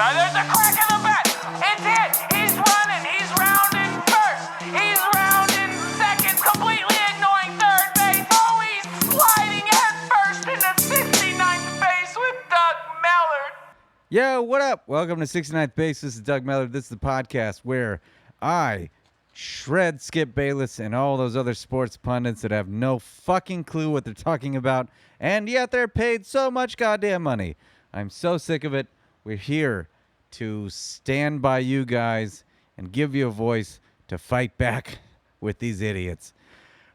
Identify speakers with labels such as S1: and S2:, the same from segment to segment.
S1: There's a crack in the bat. It's hit. He's running. He's rounding first. He's rounding second, completely ignoring third base. Oh, he's sliding head first into 69th base with Doug Mellard.
S2: Yo, what up? Welcome to 69th Base. This is Doug Mellard. This is the podcast where I shred Skip Bayless and all those other sports pundits that have no fucking clue what they're talking about, and yet they're paid so much goddamn money. I'm so sick of it. We're here to stand by you guys and give you a voice to fight back with these idiots.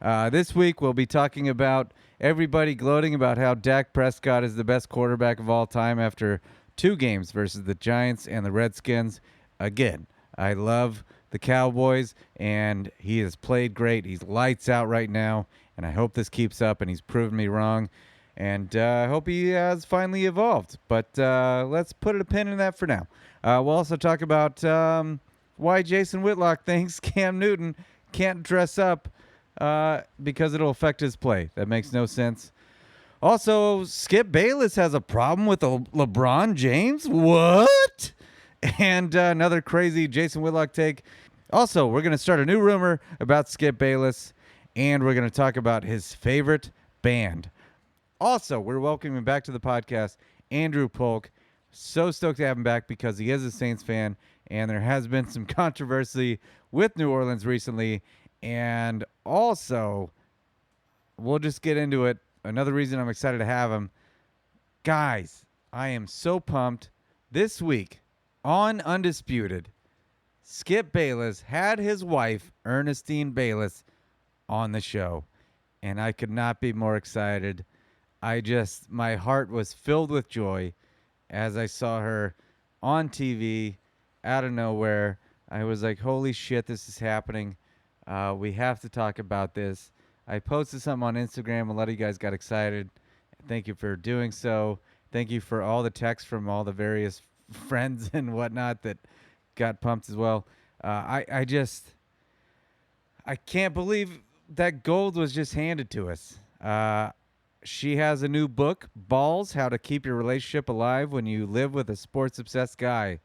S2: This week we'll be talking about everybody gloating about how Dak Prescott is the best quarterback of all time after 2 games versus the Giants and the Redskins. Again, I love the Cowboys, and he has played great. He's lights out right now, and I hope this keeps up, and he's proven me wrong. And I hope he has finally evolved. But let's put a pin in that for now. We'll also talk about why Jason Whitlock thinks Cam Newton can't dress up because it'll affect his play. That makes no sense. Also, Skip Bayless has a problem with LeBron James? What? And another crazy Jason Whitlock take. Also, we're going to start a new rumor about Skip Bayless, and we're going to talk about his favorite band. Also, we're welcoming back to the podcast Andrew Polk. So stoked to have him back because he is a Saints fan, and there has been some controversy with New Orleans recently. And also, we'll just get into it. Another reason I'm excited to have him. Guys, I am so pumped. This week, on Undisputed, Skip Bayless had his wife, Ernestine Bayless, on the show. And I could not be more excited. My heart was filled with joy as I saw her on TV out of nowhere. I was like, holy shit, this is happening. We have to talk about this. I posted something on Instagram. A lot of you guys got excited. Thank you for doing so. Thank you for all the texts from all the various friends and whatnot that got pumped as well. I can't believe that gold was just handed to us. She has a new book, Balls, How to Keep Your Relationship Alive When You Live with a Sports-Obsessed Guy.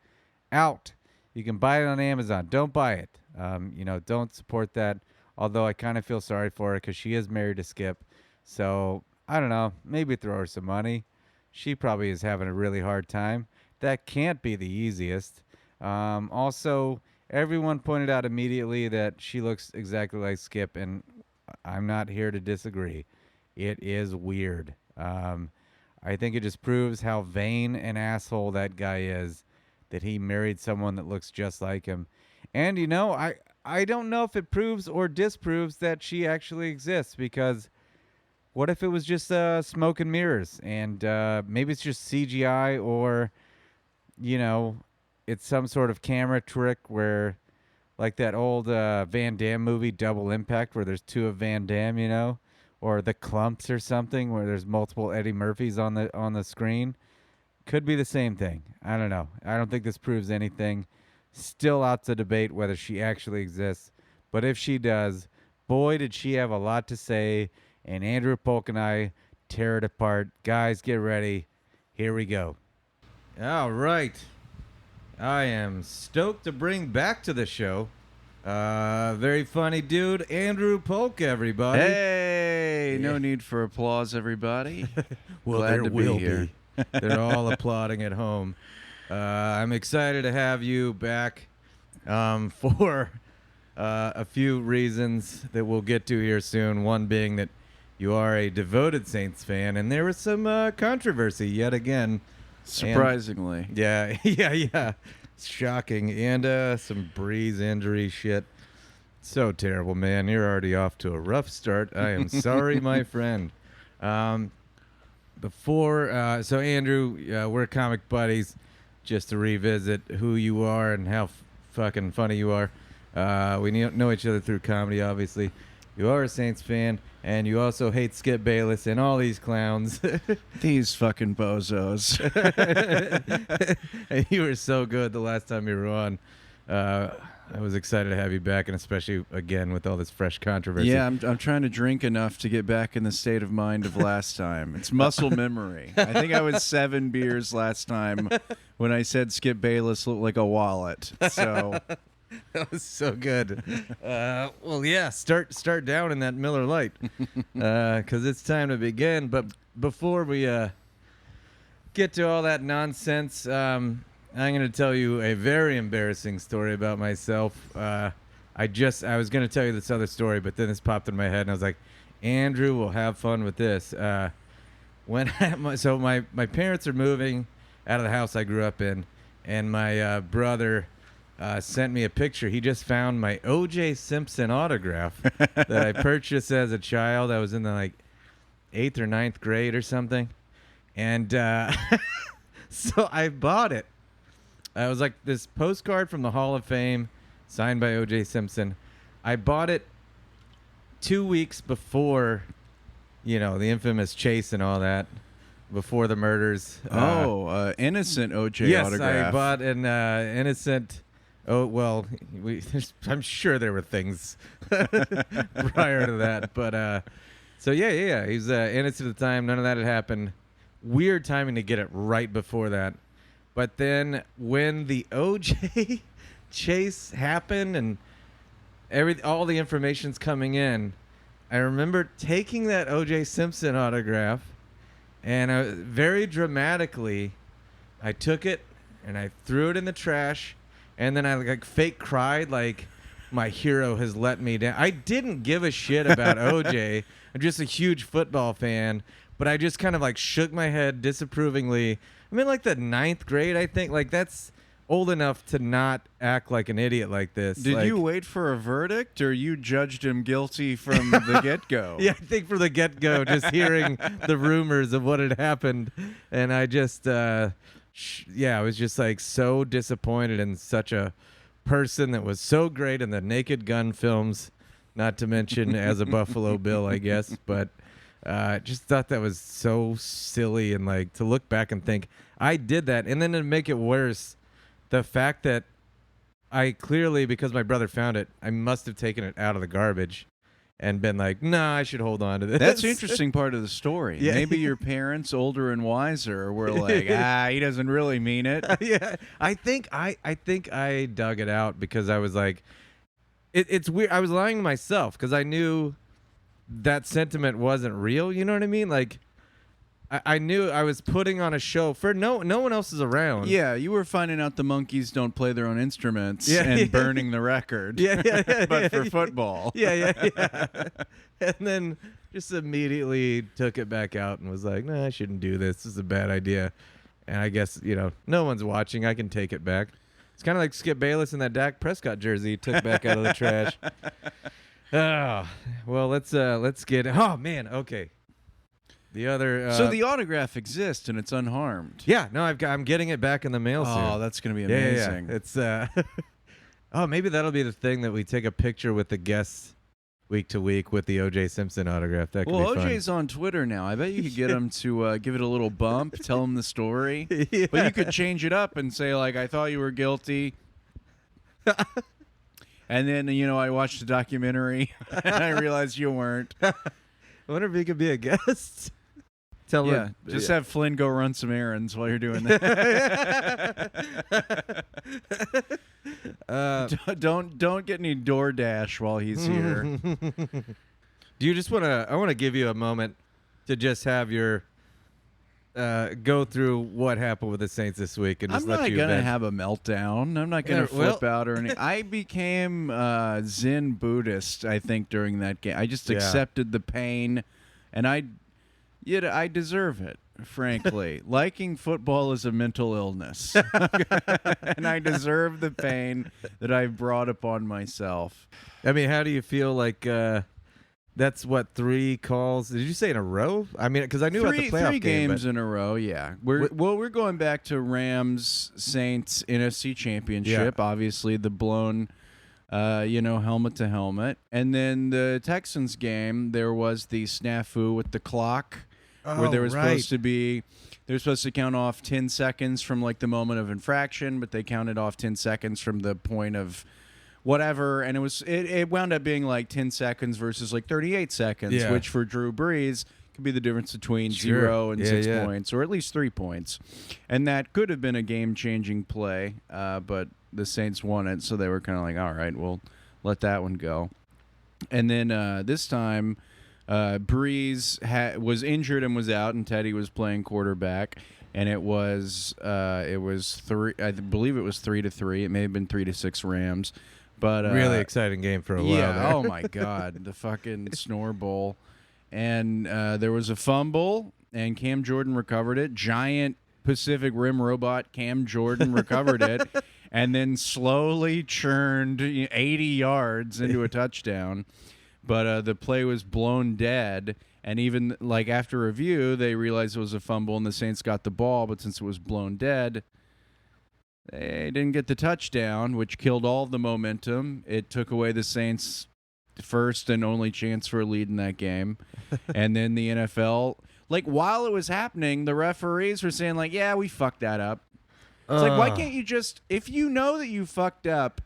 S2: Out. You can buy it on Amazon. Don't buy it. Don't support that. Although I kind of feel sorry for her because she is married to Skip. So, I don't know. Maybe throw her some money. She probably is having a really hard time. That can't be the easiest. Also, everyone pointed out immediately that she looks exactly like Skip, and I'm not here to disagree. It is weird. I think it just proves how vain an asshole that guy is, that he married someone that looks just like him. And, I don't know if it proves or disproves that she actually exists, because what if it was just smoke and mirrors, and maybe it's just CGI, or, it's some sort of camera trick where, like that old Van Damme movie, Double Impact, where there's 2 of Van Damme, or The Clumps or something, where there's multiple Eddie Murphys on the screen. Could be the same thing. I don't know. I don't think this proves anything. Still out to debate whether she actually exists. But if she does, boy, did she have a lot to say. And Andrew Polk and I tear it apart. Guys, get ready. Here we go. All right. I am stoked to bring back to the show very funny dude, Andrew Polk, everybody.
S3: Hey, no need for applause, everybody.
S2: Well,
S3: Glad
S2: there
S3: to be
S2: will
S3: here.
S2: be. They're all applauding at home. I'm excited to have you back for a few reasons that we'll get to here soon. One being that you are a devoted Saints fan, and there was some controversy yet again.
S3: Surprisingly.
S2: And, yeah. It's shocking. And some Breeze injury shit. So terrible, man. You're already off to a rough start. I am sorry, my friend. So Andrew, we're comic buddies. Just to revisit who you are and how fucking funny you are. We know each other through comedy, obviously. You are a Saints fan, and you also hate Skip Bayless and all these clowns.
S3: These fucking bozos.
S2: And you were so good the last time you were on. I was excited to have you back, and especially again with all this fresh controversy.
S3: Yeah, I'm trying to drink enough to get back in the state of mind of last time. It's muscle memory. I think I was 7 beers last time when I said Skip Bayless looked like a wallet. So
S2: That was so good. Well, yeah, start down in that Miller Lite because it's time to begin. But before we get to all that nonsense, I'm going to tell you a very embarrassing story about myself. I was going to tell you this other story, but then this popped in my head, and I was like, Andrew will have fun with this. So my parents are moving out of the house I grew up in, and my brother sent me a picture. He just found my O.J. Simpson autograph that I purchased as a child. I was in the 8th or 9th grade or something, and so I bought it. It was like this postcard from the Hall of Fame, signed by O.J. Simpson. I bought it 2 weeks before, the infamous chase and all that, before the murders.
S3: Innocent O.J.
S2: yes,
S3: autograph.
S2: Yes, I bought an innocent. Oh well, I'm sure there were things prior to that, but so yeah. He was innocent at the time. None of that had happened. Weird timing to get it right before that. But then when the OJ chase happened and all the information's coming in, I remember taking that OJ Simpson autograph, and very dramatically, I took it and I threw it in the trash, and then I fake cried like my hero has let me down. I didn't give a shit about OJ. I'm just a huge football fan, but I just kind of shook my head disapprovingly. I'm in the 9th grade, I think. That's old enough to not act like an idiot like this.
S3: Did you wait for a verdict, or you judged him guilty from the get-go?
S2: Yeah, I think from the get-go, just hearing the rumors of what had happened. And I just, I was just so disappointed in such a person that was so great in the Naked Gun films, not to mention as a Buffalo Bill, I guess. But just thought that was so silly, and to look back and think I did that, and then to make it worse, the fact that I clearly, because my brother found it, I must have taken it out of the garbage and been nah, I should hold on to this.
S3: That's the interesting part of the story.
S2: Yeah.
S3: Maybe your parents, older and wiser, were he doesn't really mean it.
S2: Yeah, I think I dug it out because I was it's weird. I was lying to myself because I knew that sentiment wasn't real. You know what I mean? I knew I was putting on a show for no one else is around.
S3: Yeah, you were finding out the monkeys don't play their own instruments and burning the record.
S2: Yeah.
S3: But for football.
S2: Yeah. And then just immediately took it back out and was nah, I shouldn't do this. This is a bad idea. And I guess, no one's watching. I can take it back. It's kind of like Skip Bayless in that Dak Prescott jersey he took back out of the trash. Oh, well, let's get. Oh man, okay. The other.
S3: So the autograph exists and it's unharmed.
S2: Yeah, no, I'm getting it back in the mail soon.
S3: Oh, that's gonna be amazing.
S2: Yeah. It's oh, maybe that'll be the thing that we take a picture with the guests week to week with the O.J. Simpson autograph. That could be fun.
S3: OJ's on Twitter now. I bet you could get him to give it a little bump, tell him the story. Yeah. But you could change it up and say I thought you were guilty. And then, I watched the documentary, and I realized you weren't.
S2: I wonder if he could be a guest. Tell him.
S3: Just have Flynn go run some errands while you're doing that. Don't get any DoorDash while he's here.
S2: Do you just want to? I want to give you a moment to just have your go through what happened with the Saints this week, and just let you.
S3: I'm not gonna have a meltdown. I'm not gonna flip out or anything. I became Zen Buddhist, I think, during that game. I just accepted the pain, and I deserve it. Frankly, liking football is a mental illness, and I deserve the pain that I've brought upon myself.
S2: I mean, how do you feel that's what 3 calls? Did you say in a row? I mean, because I knew about the playoff
S3: 3
S2: game,
S3: games in a row. Yeah, we're going back to Rams Saints NFC Championship.
S2: Yeah.
S3: Obviously, the blown, helmet to helmet, and then the Texans game. There was the snafu with the clock, where there was supposed to be. They're supposed to count off 10 seconds from the moment of infraction, but they counted off 10 seconds from the point of whatever, and it wound up being like 10 seconds versus like 38 seconds, which for Drew Brees could be the difference between 0 and 6 points, or at least 3 points. And that could have been a game-changing play, but the Saints won it, so they were kind of like, all right, we'll let that one go. And then this time, Brees was injured and was out, and Teddy was playing quarterback. And it was three. I believe it was 3-3. It may have been 3-6 Rams, but
S2: really exciting game for a while.
S3: Yeah.
S2: There.
S3: Oh my God, the fucking Snore Bowl, and there was a fumble, and Cam Jordan recovered it. Giant Pacific Rim robot Cam Jordan recovered it, and then slowly churned 80 yards into a touchdown. But the play was blown dead. And even like after review, they realized it was a fumble and the Saints got the ball, but since it was blown dead, they didn't get the touchdown, which killed all of the momentum. It took away the Saints' first and only chance for a lead in that game. And then the NFL, like while it was happening, the referees were saying like, yeah, we fucked that up. It's like, why can't you just, if you know that you fucked up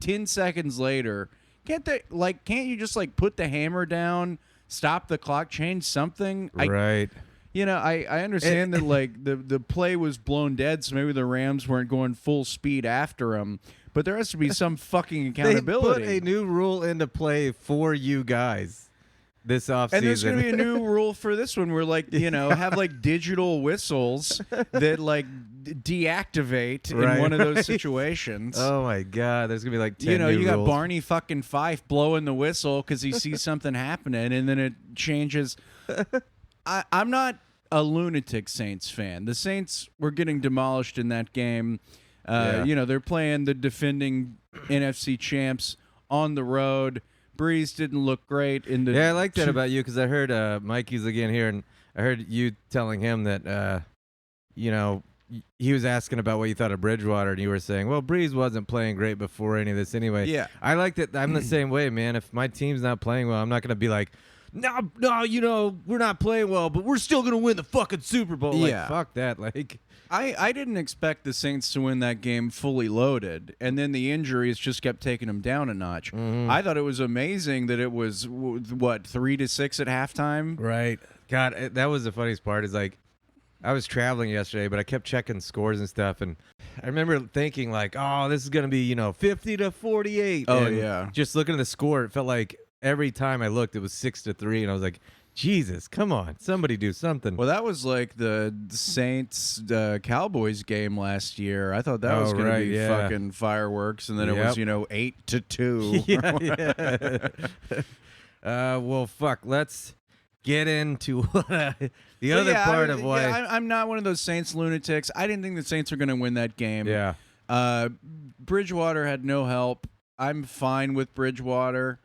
S3: 10 seconds later, can't you just like put the hammer down, stop the clock, change something?
S2: Right.
S3: I understand that like the play was blown dead, so maybe the Rams weren't going full speed after him. But there has to be some fucking accountability.
S2: They put a new rule into play for you guys this offseason.
S3: And there's going to be a new rule for this one where like, have like digital whistles that like deactivate in one of those situations.
S2: Oh my God, there's going to be like 10 new
S3: you got
S2: rules.
S3: Barney fucking Fife blowing the whistle because he sees something happening, and then it changes. I'm not a lunatic Saints fan. The Saints were getting demolished in that game. They're playing the defending NFC champs on the road. Breeze didn't look great in the.
S2: Yeah, I like that about you because I heard Mikey's again here, and I heard you telling him that, he was asking about what you thought of Bridgewater, and you were saying, well, Breeze wasn't playing great before any of this anyway.
S3: Yeah.
S2: I like that. I'm the same way, man. If my team's not playing well, I'm not going to be like, no, we're not playing well, but we're still going to win the fucking Super Bowl.
S3: Yeah.
S2: Like, fuck that. Like,
S3: I didn't expect the Saints to win that game fully loaded, and then the injuries just kept taking them down a notch.
S2: Mm-hmm.
S3: I thought it was amazing that it was, 3-6 at halftime?
S2: right. God, that was the funniest part is like, I was traveling yesterday, but I kept checking scores and stuff, and I remember thinking like, oh, this is going to be, 50-48.
S3: Oh,
S2: and
S3: yeah.
S2: Just looking at the score, it felt like every time I looked, it was 6-3, and I was like, Jesus, come on, somebody do something.
S3: Well, that was like the Saints Cowboys game last year. I thought that was going to be fucking fireworks, and then it was 8-2.
S2: Well, fuck. Let's get into the other part of why
S3: I'm not one of those Saints lunatics. I didn't think the Saints were going to win that game.
S2: Yeah.
S3: Bridgewater had no help. I'm fine with Bridgewater.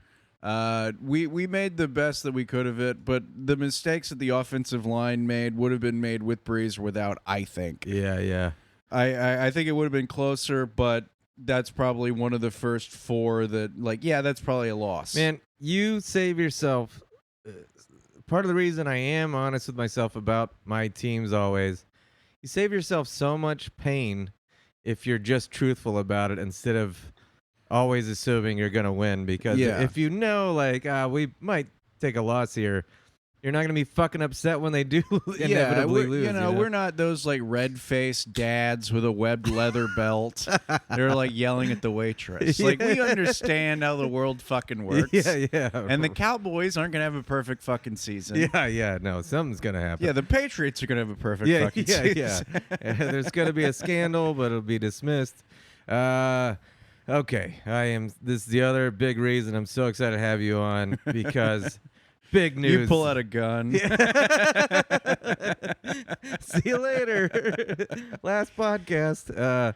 S3: We made the best that we could of it, but the mistakes that the offensive line made would have been made with Breeze or without, I think.
S2: Yeah.
S3: I think it would have been closer, but that's probably one of the first four that, that's probably a loss.
S2: Man, you save yourself. Part of the reason I am honest with myself about my teams always, you save yourself so much pain if you're just truthful about it instead of always assuming you're going to win. Because if you know, we might take a loss here, you're not going to be fucking upset when they do inevitably lose.
S3: We're not those red-faced dads with a webbed leather belt. They're yelling at the waitress. We understand how the world fucking works.
S2: Yeah.
S3: And the Cowboys aren't going to have a perfect fucking season.
S2: Yeah. No, something's going to happen.
S3: Yeah, the Patriots are going to have a perfect fucking season.
S2: Yeah. There's going to be a scandal, but it'll be dismissed. Okay. This is the other big reason I'm so excited to have you on because... Big news.
S3: You pull out a gun.
S2: See you later. Last podcast.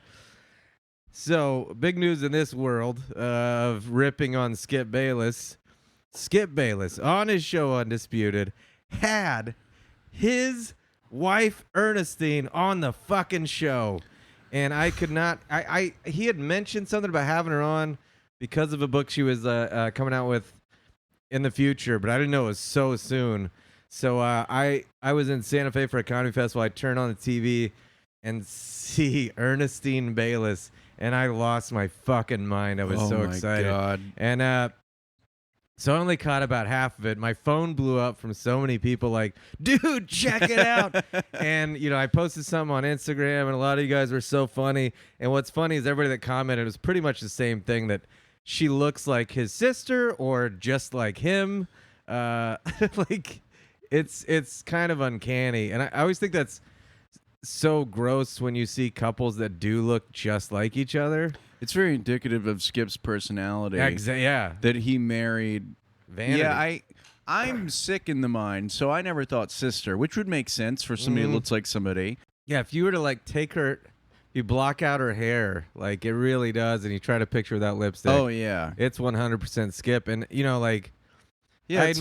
S2: So, big news in this world of ripping on Skip Bayless. Skip Bayless, on his show Undisputed, had his wife Ernestine on the fucking show. And I could not... he had mentioned something about having her on because of a book she was coming out with in the future, but I didn't know it was so soon. So I was in Santa Fe for a comedy festival. I turned on the TV and see Ernestine Bayless
S4: and I lost my fucking mind. I was so excited.
S3: God.
S4: And so I only caught about half of it. My phone blew up from so many people like, dude, check it out. And, I posted something on Instagram, and a lot of you guys were so funny. And what's funny is everybody that commented was pretty much the same thing, that she looks like his sister or just like him. Like, it's kind of uncanny. And I always think that's so gross when you see couples that do look just like each other.
S3: It's very indicative of Skip's personality.
S4: Yeah.
S3: That he married
S4: Vanity.
S3: Yeah, I'm sick in the mind, so I never thought sister, which would make sense for somebody who looks like somebody.
S4: Yeah, if you were to like take her, you block out her hair, like it really does, and you try to picture without lipstick.
S3: Oh yeah,
S4: it's 100% Skip, and like,
S3: yeah,
S4: I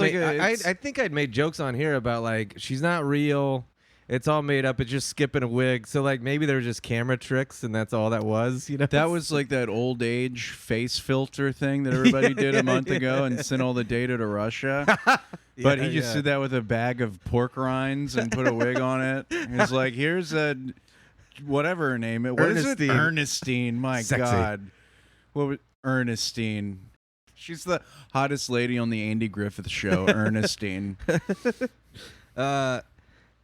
S4: think I'd made jokes on here about like she's not real. It's all made up. It's just Skip in a wig. So, like, maybe there were just camera tricks, and that's all that was,
S3: That was like that old age face filter thing that everybody did a month ago and sent all the data to Russia. But he just did that with a bag of pork rinds and put a wig on it. He's like, here's a whatever her name is. What is it? Ernestine. My
S4: Sexy.
S3: God. What was Ernestine? She's the hottest lady on the Andy Griffith show, Ernestine.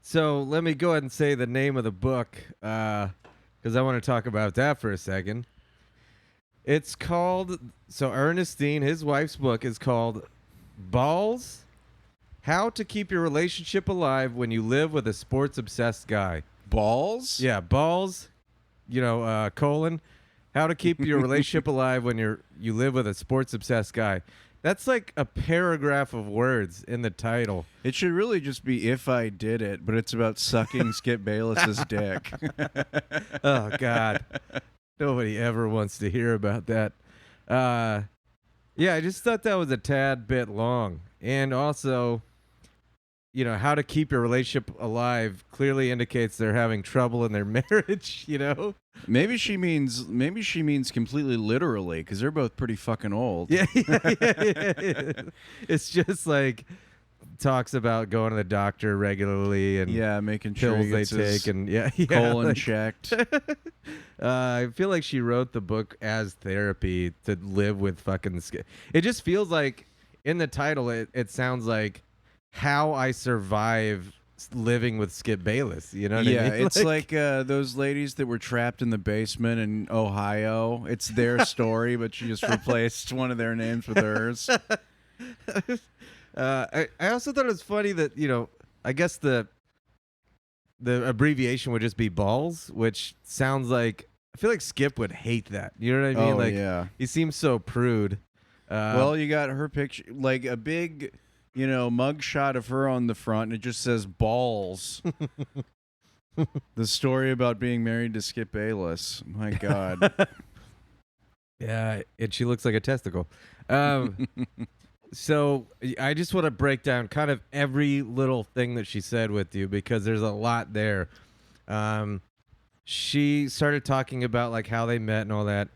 S4: So let me go ahead and say the name of the book, because I want to talk about that for a second. It's called, Ernestine, his wife's book, is called Balls, How to Keep Your Relationship Alive When You Live with a Sports-Obsessed Guy.
S3: Balls?
S4: Yeah, balls, colon, how to keep your relationship alive when you live with a sports-obsessed guy. That's like a paragraph of words in the title.
S3: It should really just be If I Did It, but it's about sucking Skip Bayless's dick.
S4: Oh, God. Nobody ever wants to hear about that. Yeah, I just thought that was a tad bit long. And also, how to keep your relationship alive clearly indicates they're having trouble in their marriage,
S3: Maybe she means completely literally, because they're both pretty fucking old.
S4: Yeah. It's just like talks about going to the doctor regularly and
S3: making sure
S4: pills
S3: he
S4: they
S3: gets his
S4: take and
S3: colon
S4: like,
S3: checked.
S4: I feel like she wrote the book as therapy to live with fucking Skip. It just feels like in the title it sounds like How I Survive Living with Skip Bayless, you know what I mean?
S3: Yeah, it's like those ladies that were trapped in the basement in Ohio. It's their story, but she just replaced one of their names with hers.
S4: I also thought it was funny that, I guess the abbreviation would just be balls, which sounds like, I feel like Skip would hate that. You know what I mean?
S3: Oh,
S4: like,
S3: yeah.
S4: He seems so prude.
S3: Well, you got her picture, like a big... mug shot of her on the front, and it just says balls. The story about being married to Skip Bayless. My God.
S4: Yeah, and she looks like a testicle. So I just want to break down kind of every little thing that she said with you, because there's a lot there. She started talking about like how they met and all that.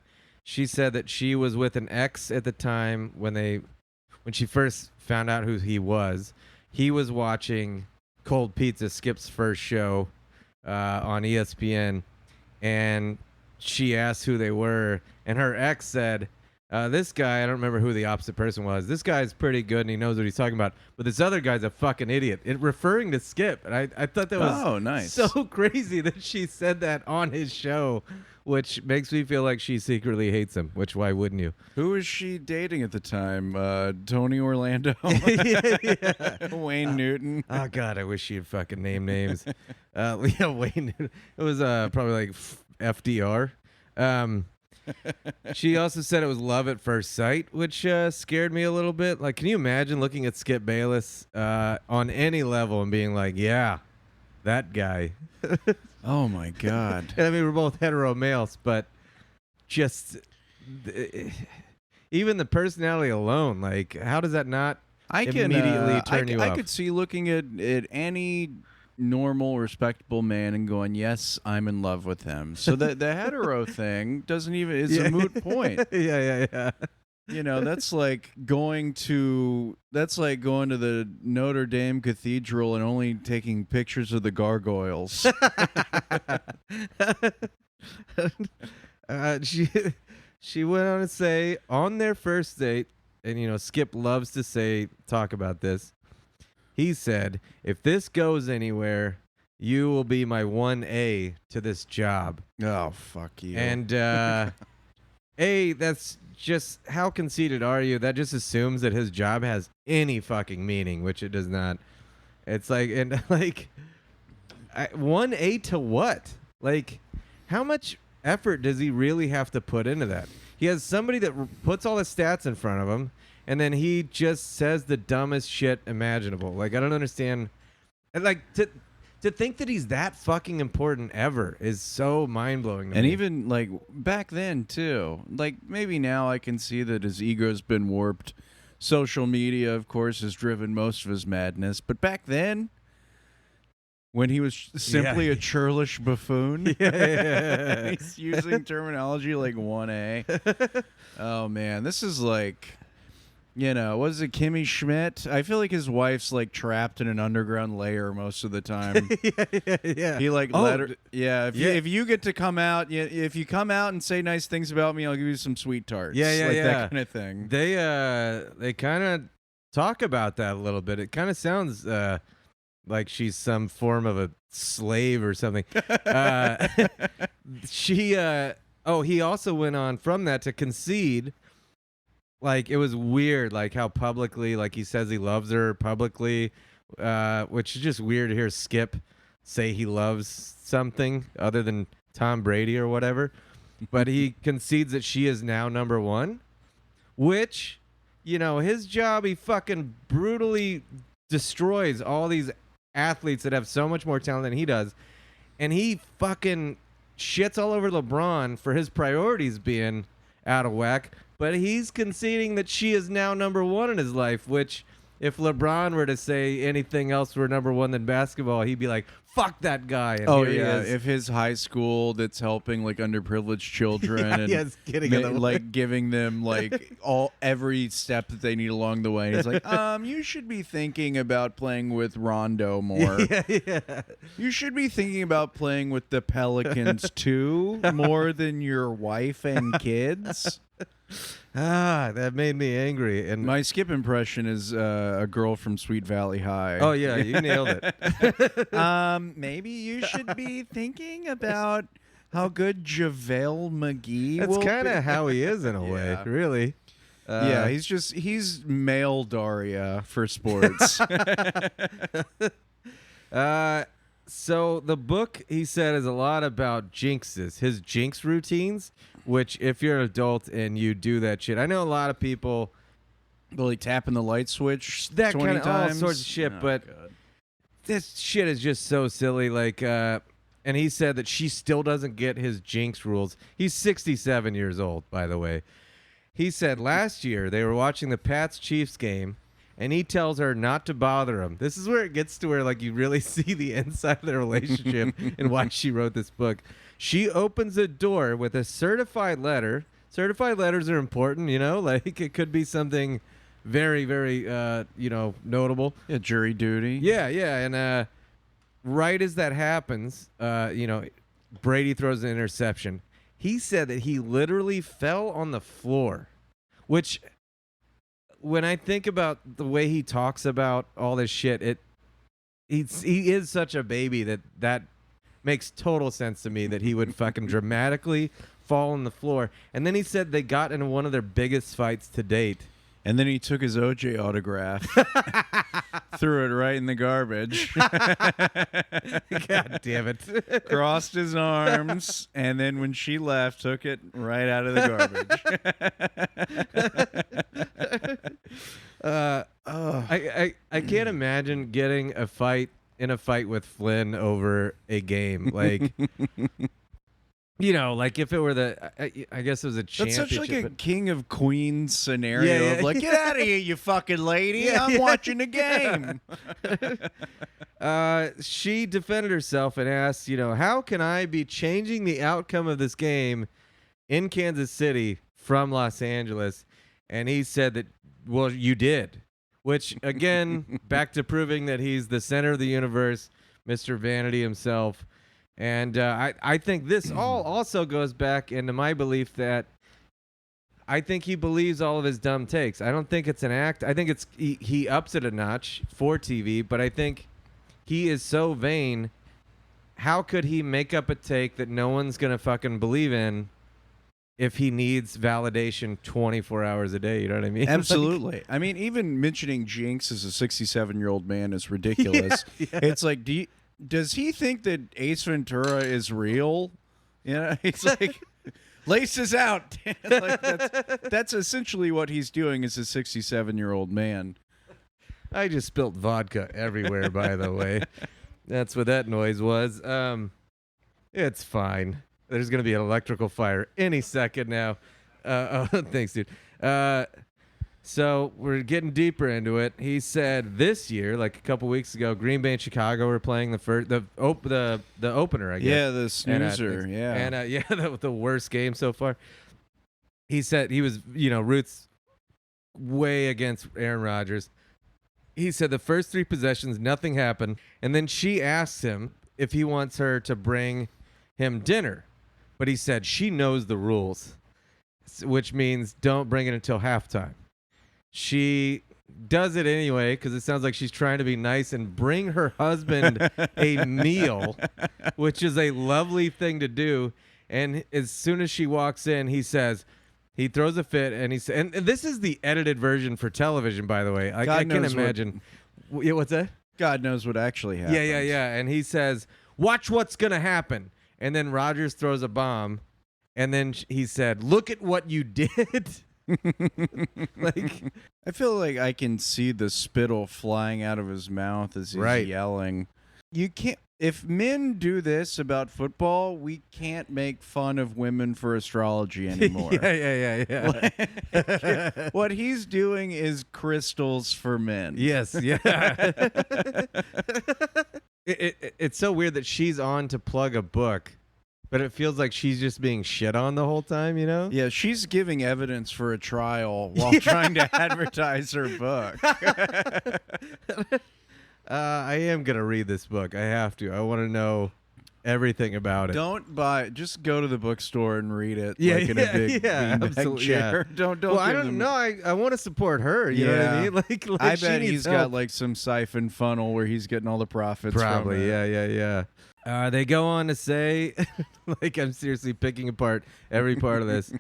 S4: She said that she was with an ex at the time when she first found out who he was. He was watching Cold Pizza, Skip's first show on ESPN, and she asked who they were, and her ex said, this guy, I don't remember who the opposite person was, this guy's pretty good and he knows what he's talking about, but this other guy's a fucking idiot. Referring to Skip. And I thought that was
S3: nice.
S4: So crazy that she said that on his show, which makes me feel like she secretly hates him, which why wouldn't you?
S3: Who was she dating at the time? Tony Orlando?
S4: Yeah.
S3: Wayne Newton?
S4: Oh, God, I wish she'd fucking name names. Yeah, Wayne Newton. It was probably like FDR. She also said it was love at first sight, which scared me a little bit. Like, can you imagine looking at Skip Bayless on any level and being like, yeah, that guy.
S3: Oh, my God.
S4: And I mean, we're both hetero males, but just even the personality alone, like, how does that not immediately turn you off?
S3: I could see looking at any normal, respectable man and going, yes, I'm in love with him. So the hetero thing doesn't even, it's a moot point.
S4: Yeah.
S3: That's like going to the Notre Dame Cathedral and only taking pictures of the gargoyles.
S4: She went on to say on their first date, and Skip loves to talk about this. He said, "If this goes anywhere, you will be my 1A to this job."
S3: Oh, fuck you.
S4: And that's just, how conceited are you? That just assumes that his job has any fucking meaning, which it does not. It's like, and like, 1A to what? Like, how much effort does he really have to put into that? He has somebody that puts all the stats in front of him, and then he just says the dumbest shit imaginable. Like, I don't understand. And like, to think that he's that fucking important ever is so mind-blowing to me.
S3: And even, like, back then, too. Like, maybe now I can see that his ego's been warped. Social media, of course, has driven most of his madness. But back then, when he was simply a churlish buffoon, he's using terminology like 1A. Oh, man. This is like... what is it, Kimmy Schmidt? I feel like his wife's like trapped in an underground lair most of the time.
S4: yeah.
S3: He like let her. Yeah, if you get to come out, if you come out and say nice things about me, I'll give you some sweet tarts. That kind of thing.
S4: They kind of talk about that a little bit. It kind of sounds like she's some form of a slave or something. He also went on from that to concede. Like, it was weird, like, how publicly, like, he says he loves her publicly, which is just weird to hear Skip say he loves something other than Tom Brady or whatever. But he concedes that she is now number one, which, his job, he fucking brutally destroys all these athletes that have so much more talent than he does. And he fucking shits all over LeBron for his priorities being out of whack. But he's conceding that she is now number one in his life, which, if LeBron were to say anything else for number one than basketball, he'd be like, fuck that guy. And
S3: if his high school that's helping like underprivileged children and giving them like every step that they need along the way. He's like, you should be thinking about playing with Rondo more. You should be thinking about playing with the Pelicans too, more than your wife and kids.
S4: That made me angry. And
S3: my Skip impression is a girl from Sweet Valley High.
S4: Oh yeah, you nailed it.
S3: Maybe you should be thinking about how good JaVale McGee
S4: That's
S3: will be.
S4: kind of how he is in a way, really.
S3: He's male Daria for sports.
S4: So the book, he said, is a lot about jinxes, his jinx routines, which if you're an adult and you do that shit, I know a lot of people
S3: really tapping the light switch
S4: that
S3: 20
S4: kind of all
S3: times.
S4: sorts of shit, but this shit is just so silly. Like, and he said that she still doesn't get his jinx rules. He's 67 years old, by the way. He said last year they were watching the Pats-Chiefs game, and he tells her not to bother him. This is where it gets to where, like, you really see the inside of their relationship and why she wrote this book. She opens the door with a certified letter. Certified letters are important, like it could be something very, very, notable.
S3: Yeah, jury duty.
S4: Yeah. And right as that happens, Brady throws an interception. He said that he literally fell on the floor, which... when I think about the way he talks about all this shit, he is such a baby that makes total sense to me that he would fucking dramatically fall on the floor. And then he said they got into one of their biggest fights to date.
S3: And then he took his OJ autograph, threw it right in the garbage.
S4: God damn it.
S3: Crossed his arms, and then when she left, took it right out of the
S4: garbage. I can't imagine getting in a fight with Flynn over a game. Like... like if it were I guess it was a championship.
S3: That's such like a King of Queens scenario of like, get out of here, you fucking lady. I'm watching the game.
S4: She defended herself and asked, how can I be changing the outcome of this game in Kansas City from Los Angeles? And he said that, well, you did. Which, again, back to proving that he's the center of the universe, Mr. Vanity himself. And I think this all also goes back into my belief that I think he believes all of his dumb takes. I don't think it's an act. I think it's he ups it a notch for TV, but I think he is so vain. How could he make up a take that no one's going to fucking believe in if he needs validation 24 hours a day? You know what I mean?
S3: Absolutely. I mean, even mentioning Jinx as a 67-year-old man is ridiculous.
S4: Yeah.
S3: It's like, does he think that Ace Ventura is real? You know, he's like, laces out. Like that's essentially what he's doing as a 67-year-old man.
S4: I just spilled vodka everywhere, by the way. That's what that noise was. It's fine. There's going to be an electrical fire any second now. Thanks, dude. So we're getting deeper into it. He said this year, like a couple weeks ago, Green Bay and Chicago were playing the opener, I guess.
S3: Yeah, the snoozer.
S4: And the worst game so far. He said he was, roots way against Aaron Rodgers. He said the first 3 possessions, nothing happened. And then she asks him if he wants her to bring him dinner. But he said she knows the rules, which means don't bring it until halftime. She does it anyway because it sounds like she's trying to be nice and bring her husband a meal, which is a lovely thing to do. And as soon as she walks in, he throws a fit, and he said, and this is the edited version for television, by the way. I can imagine. What's that?
S3: God knows what actually happened.
S4: Yeah. And he says, "Watch what's gonna happen." And then Rodgers throws a bomb, and then he said, "Look at what you did." Like,
S3: I feel like I can see the spittle flying out of his mouth as he's yelling. You can't. If men do this about football, we can't make fun of women for astrology anymore.
S4: Yeah.
S3: What he's doing is crystals for men.
S4: Yes, yeah. It's so weird that she's on to plug a book, but it feels like she's just being shit on the whole time, you know?
S3: Yeah, she's giving evidence for a trial while trying to advertise her book.
S4: I am going to read this book. I have to. I want to know everything about it.
S3: Don't buy it. Just go to the bookstore and read it. In a big beanbag chair.
S4: Yeah.
S3: Don't.
S4: Well, I don't know. I want to support her. You know what I mean? Like
S3: I
S4: she
S3: bet
S4: needs
S3: he's
S4: help.
S3: got like some siphon funnel where he's getting all the profits.
S4: Probably.
S3: From it.
S4: Yeah. They go on to say, like, I'm seriously picking apart every part of this.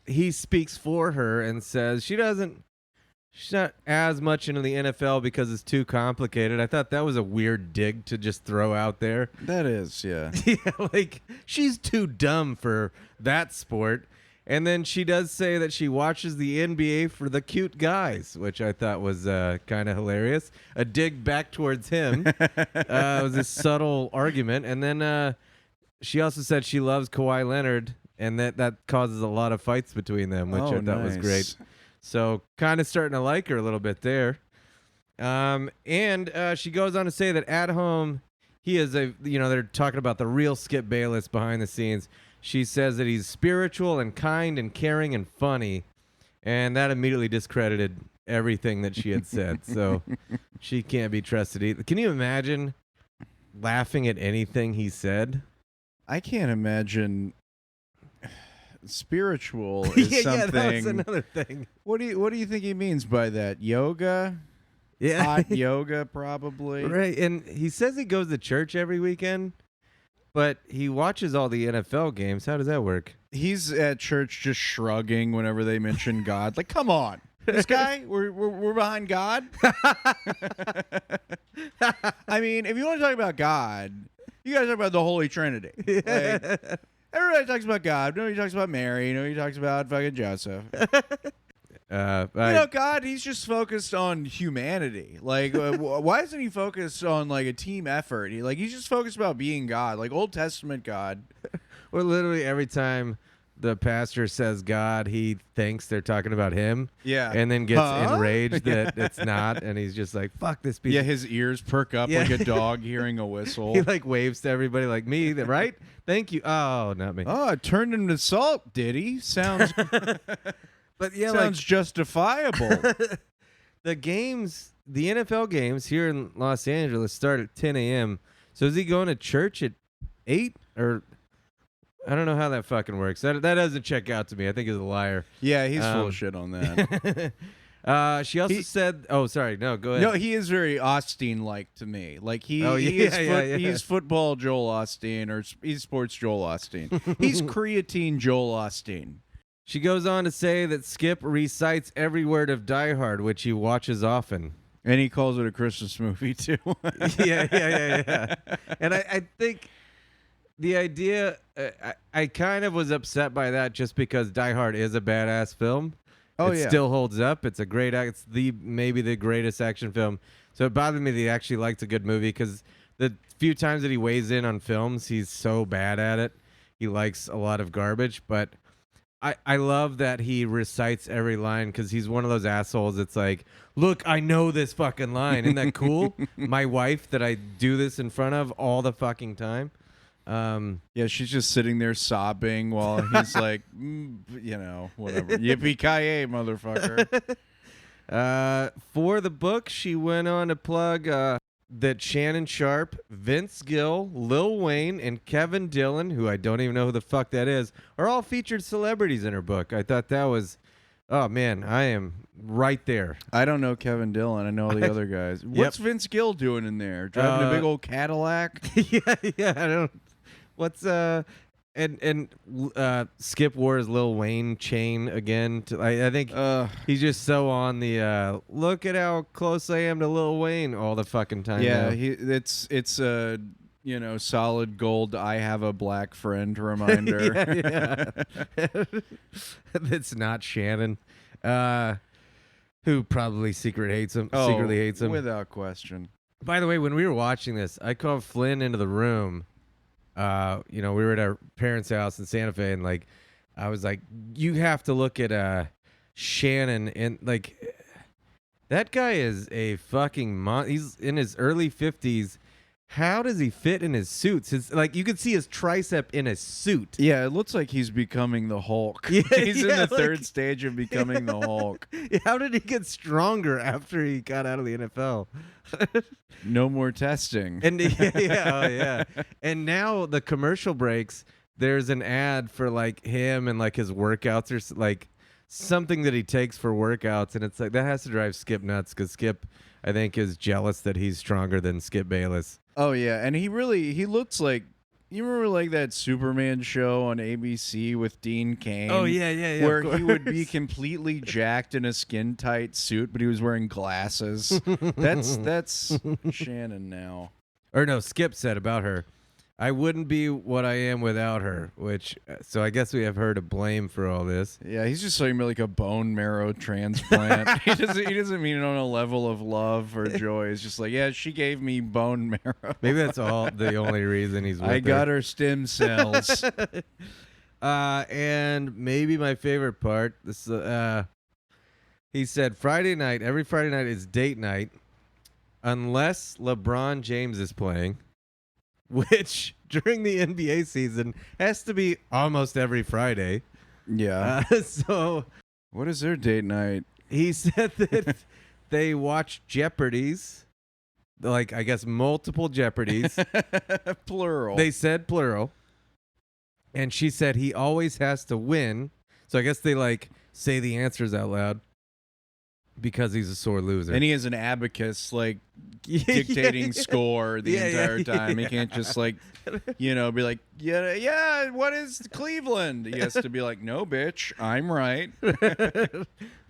S4: He speaks for her and says she's not as much into the NFL because it's too complicated. I thought that was a weird dig to just throw out there.
S3: That is, yeah.
S4: Yeah, like, she's too dumb for that sport. And then she does say that she watches the NBA for the cute guys, which I thought was kind of hilarious. A dig back towards him. It was a subtle argument. And then she also said she loves Kawhi Leonard, and that causes a lot of fights between them, which I thought was great. So kind of starting to like her a little bit there. And she goes on to say that at home, he is they're talking about the real Skip Bayless behind the scenes. She says that he's spiritual and kind and caring and funny. And that immediately discredited everything that she had said. So she can't be trusted either. Can you imagine laughing at anything he said?
S3: I can't imagine. Spiritual is something.
S4: Yeah, that was another thing.
S3: What do you think he means by that? Yoga?
S4: Yeah.
S3: Hot yoga, probably.
S4: Right. And he says he goes to church every weekend, but he watches all the NFL games. How does that work?
S3: He's at church just shrugging whenever they mention God. Like, come on. This guy, we're behind God. I mean, if you want to talk about God, you got to talk about the Holy Trinity. Like, everybody talks about God. Nobody talks about Mary. Nobody talks about fucking Joseph. God, he's just focused on humanity. Like, why isn't he focused on like a team effort? He's just focused about being God, like Old Testament God.
S4: Or literally every time the pastor says God, he thinks they're talking about him.
S3: Yeah.
S4: And then gets enraged that it's not. And he's just like, fuck this piece.
S3: Yeah, his ears perk up like a dog hearing a whistle.
S4: He like waves to everybody like me, right? Thank you. Oh, not me.
S3: Oh, it turned him to salt, did he? Sounds
S4: but yeah,
S3: sounds justifiable.
S4: The NFL games here in Los Angeles start at 10 a.m. So is he going to church at 8 or I don't know how that fucking works. That doesn't check out to me. I think he's a liar.
S3: Yeah, he's full of shit on that.
S4: She also said, "Oh, sorry, no, go ahead."
S3: No, he is very Osteen-like to me. Like he's football Joel Osteen, or he's sports Joel Osteen. He's creatine Joel Osteen.
S4: She goes on to say that Skip recites every word of Die Hard, which he watches often.
S3: And he calls it a Christmas movie too.
S4: yeah. And I think the idea, I kind of was upset by that just because Die Hard is a badass film.
S3: Oh,
S4: it still holds up. It's a great. It's maybe the greatest action film. So it bothered me that he actually liked a good movie because the few times that he weighs in on films, he's so bad at it. He likes a lot of garbage, but I love that he recites every line because he's one of those assholes. It's like, look, I know this fucking line. Isn't that cool? My wife that I do this in front of all the fucking time.
S3: Yeah, she's just sitting there sobbing while he's like, whatever. Yippee-ki-yay, motherfucker.
S4: For the book, she went on to plug that Shannon Sharp, Vince Gill, Lil Wayne, and Kevin Dillon, who I don't even know who the fuck that is, are all featured celebrities in her book. I thought that was, oh man, I am right there.
S3: I don't know Kevin Dillon. I know all the other guys. What's Vince Gill doing in there? Driving a big old Cadillac?
S4: yeah, I don't. What's and Skip wore his Lil Wayne chain again. I think he's just so on the look at how close I am to Lil Wayne all the fucking time.
S3: Yeah,
S4: now.
S3: it's a solid gold. I have a black friend reminder.
S4: yeah. That's not Shannon, who probably secretly hates him
S3: without question.
S4: By the way, when we were watching this, I called Flynn into the room. We were at our parents' house in Santa Fe, and like, I was like, you have to look at Shannon, and like, that guy is a fucking he's in his early 50s. How does he fit in his suits? You could see his tricep in his suit.
S3: Yeah, it looks like he's becoming the Hulk. He's in the third stage of becoming the Hulk.
S4: How did he get stronger after he got out of the NFL?
S3: No more testing.
S4: And yeah. And now the commercial breaks, there's an ad for like him and like his workouts or like something that he takes for workouts, and it's like that has to drive Skip nuts because Skip, I think, is jealous that he's stronger than Skip Bayless.
S3: Oh yeah, and he looks like, you remember like that Superman show on ABC with Dean Cain?
S4: Oh yeah.
S3: Where he would be completely jacked in a skin tight suit, but he was wearing glasses. That's Shannon now.
S4: Or no, Skip said about her, I wouldn't be what I am without her, so I guess we have her to blame for all this.
S3: Yeah, he's just talking about like a bone marrow transplant. he doesn't mean it on a level of love or joy. It's just like, yeah, she gave me bone marrow.
S4: Maybe that's the only reason he's with
S3: I got her stem cells.
S4: And maybe my favorite part, this he said every Friday night is date night unless LeBron James is playing. Which during the NBA season has to be almost every Friday.
S3: Yeah.
S4: So,
S3: what is their date night?
S4: He said that they watch Jeopardies, like I guess multiple Jeopardies.
S3: Plural.
S4: They said plural. And she said he always has to win. So I guess they like say the answers out loud because he's a sore loser.
S3: And he has an abacus like dictating score the entire time. He can't just like, be like, yeah, what is Cleveland? He has to be like, no, bitch, I'm right.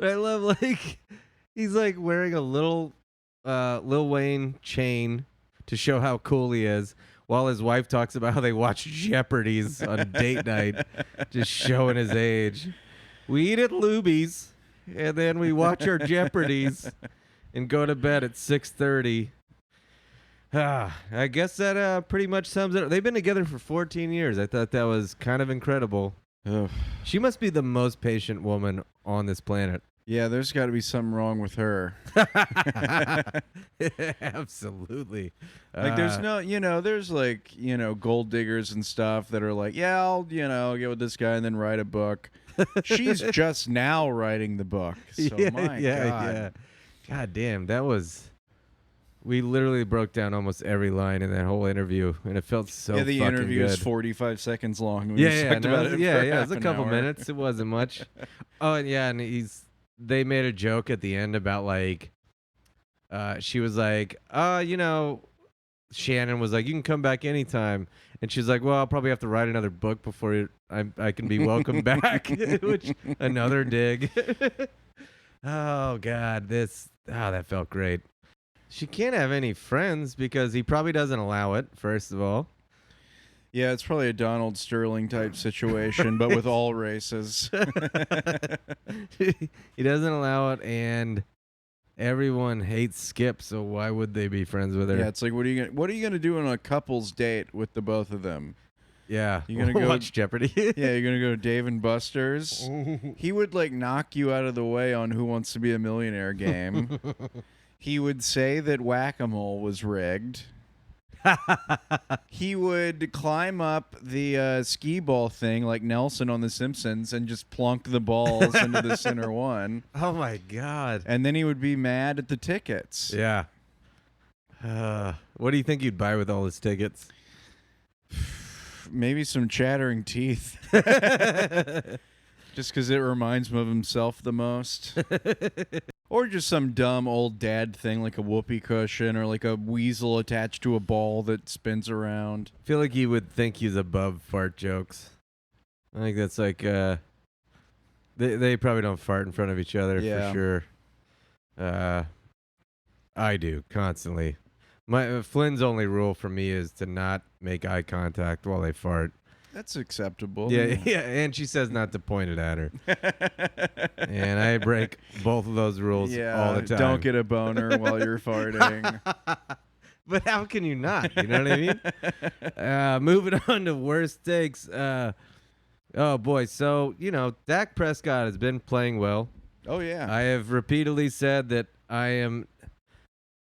S4: I love like he's like wearing a little Lil Wayne chain to show how cool he is, while his wife talks about how they watch Jeopardies on date night, just showing his age. We eat at Luby's, and then we watch our Jeopardies and go to bed at 6:30. I guess that pretty much sums it up. They've been together for 14 years. I thought that was kind of incredible.
S3: Ugh.
S4: She must be the most patient woman on this planet.
S3: Yeah, there's got to be something wrong with her.
S4: Absolutely.
S3: Like there's no, there's like, gold diggers and stuff that are like, yeah, I'll, get with this guy and then write a book. She's just now writing the book. So my God.
S4: God damn, that was We literally broke down almost every line in that whole interview, and it felt so
S3: the
S4: fucking
S3: interview
S4: good.
S3: is 45 seconds long.
S4: Yeah,
S3: Talked about it
S4: yeah,
S3: for
S4: it
S3: half
S4: was a
S3: an
S4: couple
S3: hour.
S4: minutes. It wasn't much. Oh, and yeah, and they made a joke at the end about like, she was like, Shannon was like, you can come back anytime, and she's like, well, I'll probably have to write another book before I can be welcome back, which another dig. Oh God, that felt great. She can't have any friends because he probably doesn't allow it, first of all.
S3: Yeah, it's probably a Donald Sterling type situation, but with all races.
S4: He doesn't allow it, and everyone hates Skip, so why would they be friends with her?
S3: Yeah, it's like, what are you gonna do on a couple's date with the both of them?
S4: Yeah,
S3: You gonna go
S4: watch Jeopardy?
S3: Yeah, you're gonna go to Dave and Buster's. He would like knock you out of the way on Who Wants to Be a Millionaire game. He would say that whack-a-mole was rigged. He would climb up the skee ball thing like Nelson on The Simpsons and just plunk the balls into the center one.
S4: Oh my God!
S3: And then he would be mad at the tickets.
S4: Yeah. What do you think you'd buy with all his tickets?
S3: Maybe some chattering teeth. Just because it reminds him of himself the most. Or just some dumb old dad thing like a whoopee cushion or like a weasel attached to a ball that spins around.
S4: I feel like he would think he's above fart jokes. I think that's like they probably don't fart in front of each other for sure. I do constantly. My Flynn's only rule for me is to not make eye contact while they fart.
S3: That's acceptable.
S4: Yeah, and she says not to point it at her. And I break both of those rules all the time.
S3: Don't get a boner while you're farting.
S4: But how can you not? You know what I mean? Moving on to worst takes. Oh, boy. So, Dak Prescott has been playing well.
S3: Oh, yeah.
S4: I have repeatedly said that I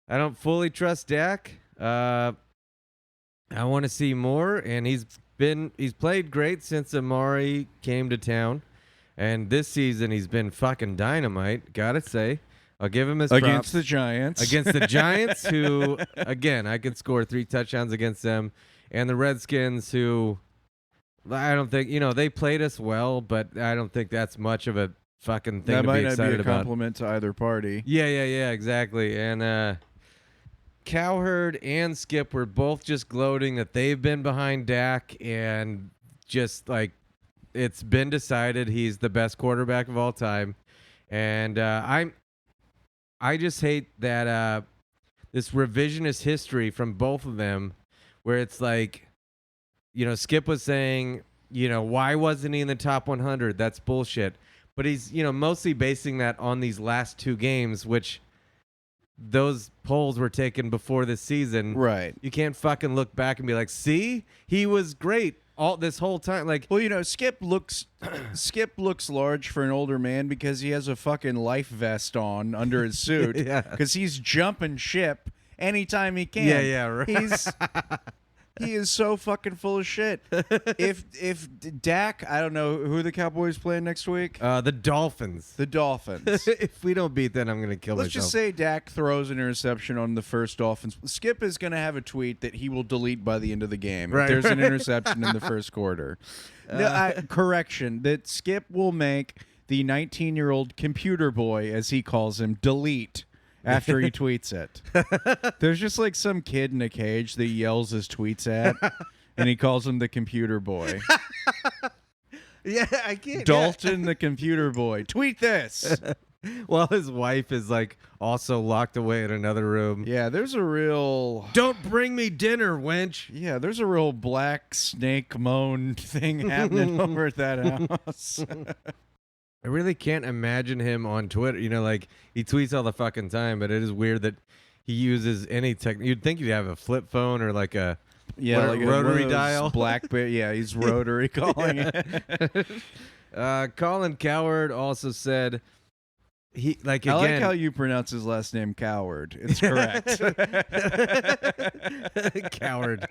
S4: don't fully trust Dak. I want to see more, and he's played great since Amari came to town, and this season he's been fucking dynamite. Gotta say, I'll give him his props.
S3: Against the Giants.
S4: Against the Giants, who again I could score 3 touchdowns against them, and the Redskins, who I don't think they played us well, but I don't think that's much of a fucking thing
S3: that
S4: to
S3: might
S4: be
S3: not
S4: excited
S3: be a
S4: about.
S3: compliment to either party.
S4: Yeah, exactly, and. Cowherd and Skip were both just gloating that they've been behind Dak, and just like it's been decided he's the best quarterback of all time. And I just hate that this revisionist history from both of them, where it's like, Skip was saying, why wasn't he in the top 100? That's bullshit. But he's mostly basing that on these last 2 games, which. Those polls were taken before this season.
S3: Right.
S4: You can't fucking look back and be like, see, he was great all this whole time. Like,
S3: well, Skip looks large for an older man because he has a fucking life vest on under his suit.
S4: Yeah.
S3: Because he's jumping ship anytime he can.
S4: Yeah, right.
S3: He is so fucking full of shit. If Dak, I don't know who the Cowboys playing next week.
S4: The Dolphins.
S3: The Dolphins.
S4: If we don't beat them, I'm gonna kill
S3: Let's
S4: myself.
S3: just say Dak throws an interception on the first Dolphins. Skip is going to have a tweet that he will delete by the end of the game.
S4: Right.
S3: If there's an interception in the first quarter. Correction, that Skip will make the 19-year-old computer boy, as he calls him, delete after he tweets it. There's just like some kid in a cage that he yells his tweets at, and he calls him the computer boy.
S4: Yeah, I can't.
S3: Dalton the computer boy. Tweet this.
S4: While his wife is like also locked away in another room.
S3: Yeah, there's a real...
S4: Don't bring me dinner, wench.
S3: Yeah, there's a real black snake moan thing happening over at that house.
S4: I really can't imagine him on Twitter. Like he tweets all the fucking time, but it is weird that he uses any tech. You'd think he'd have a flip phone or like a
S3: like
S4: rotary dial.
S3: BlackBerry. Yeah, he's rotary calling it.
S4: Colin Cowherd also said he like again.
S3: I like how you pronounce his last name, Coward. It's correct.
S4: Coward.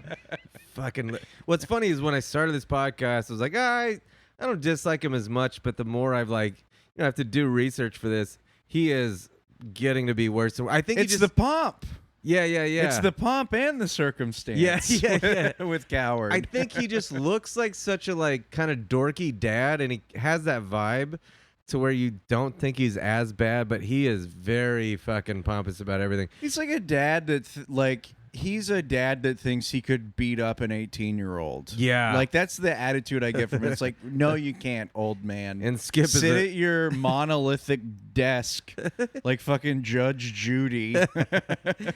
S4: Fucking. What's funny is when I started this podcast, I was like, I don't dislike him as much, but the more I've I have to do research for this, he is getting to be worse. I think
S3: it's the pomp.
S2: Yeah.
S3: It's the pomp and the circumstance.
S2: Yeah.
S3: With Coward.
S2: I think he just looks like such a like kind of dorky dad, and he has that vibe to where you don't think he's as bad, but he is very fucking pompous about everything.
S3: He's like a dad that he's a dad that thinks he could beat up an 18-year-old.
S2: Yeah.
S3: Like, that's the attitude I get from it. It's like, no, you can't, old man.
S2: And Skip is
S3: Sit at your monolithic desk like fucking Judge Judy.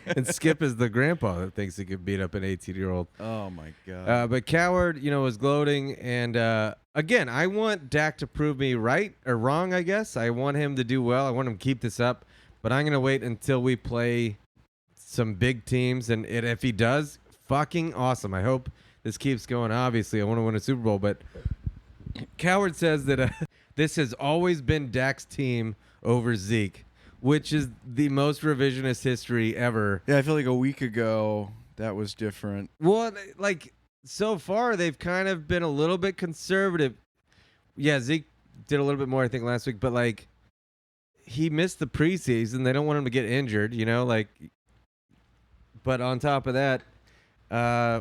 S2: and Skip is the grandpa that thinks he could beat up an 18-year-old.
S3: Oh, my God.
S2: But Coward, was gloating. And again, I want Dak to prove me right or wrong, I guess. I want him to do well. I want him to keep this up. But I'm going to wait until we play some big teams, and if he does, fucking awesome. I hope this keeps going. Obviously, I want to win a Super Bowl, but Coward says that this has always been Dak's team over Zeke, which is the most revisionist history ever.
S3: Yeah, I feel like a week ago that was different.
S2: Well, like so far they've kind of been a little bit conservative. Yeah, Zeke did a little bit more, I think, last week, but like he missed the preseason. They don't want him to get injured, But on top of that,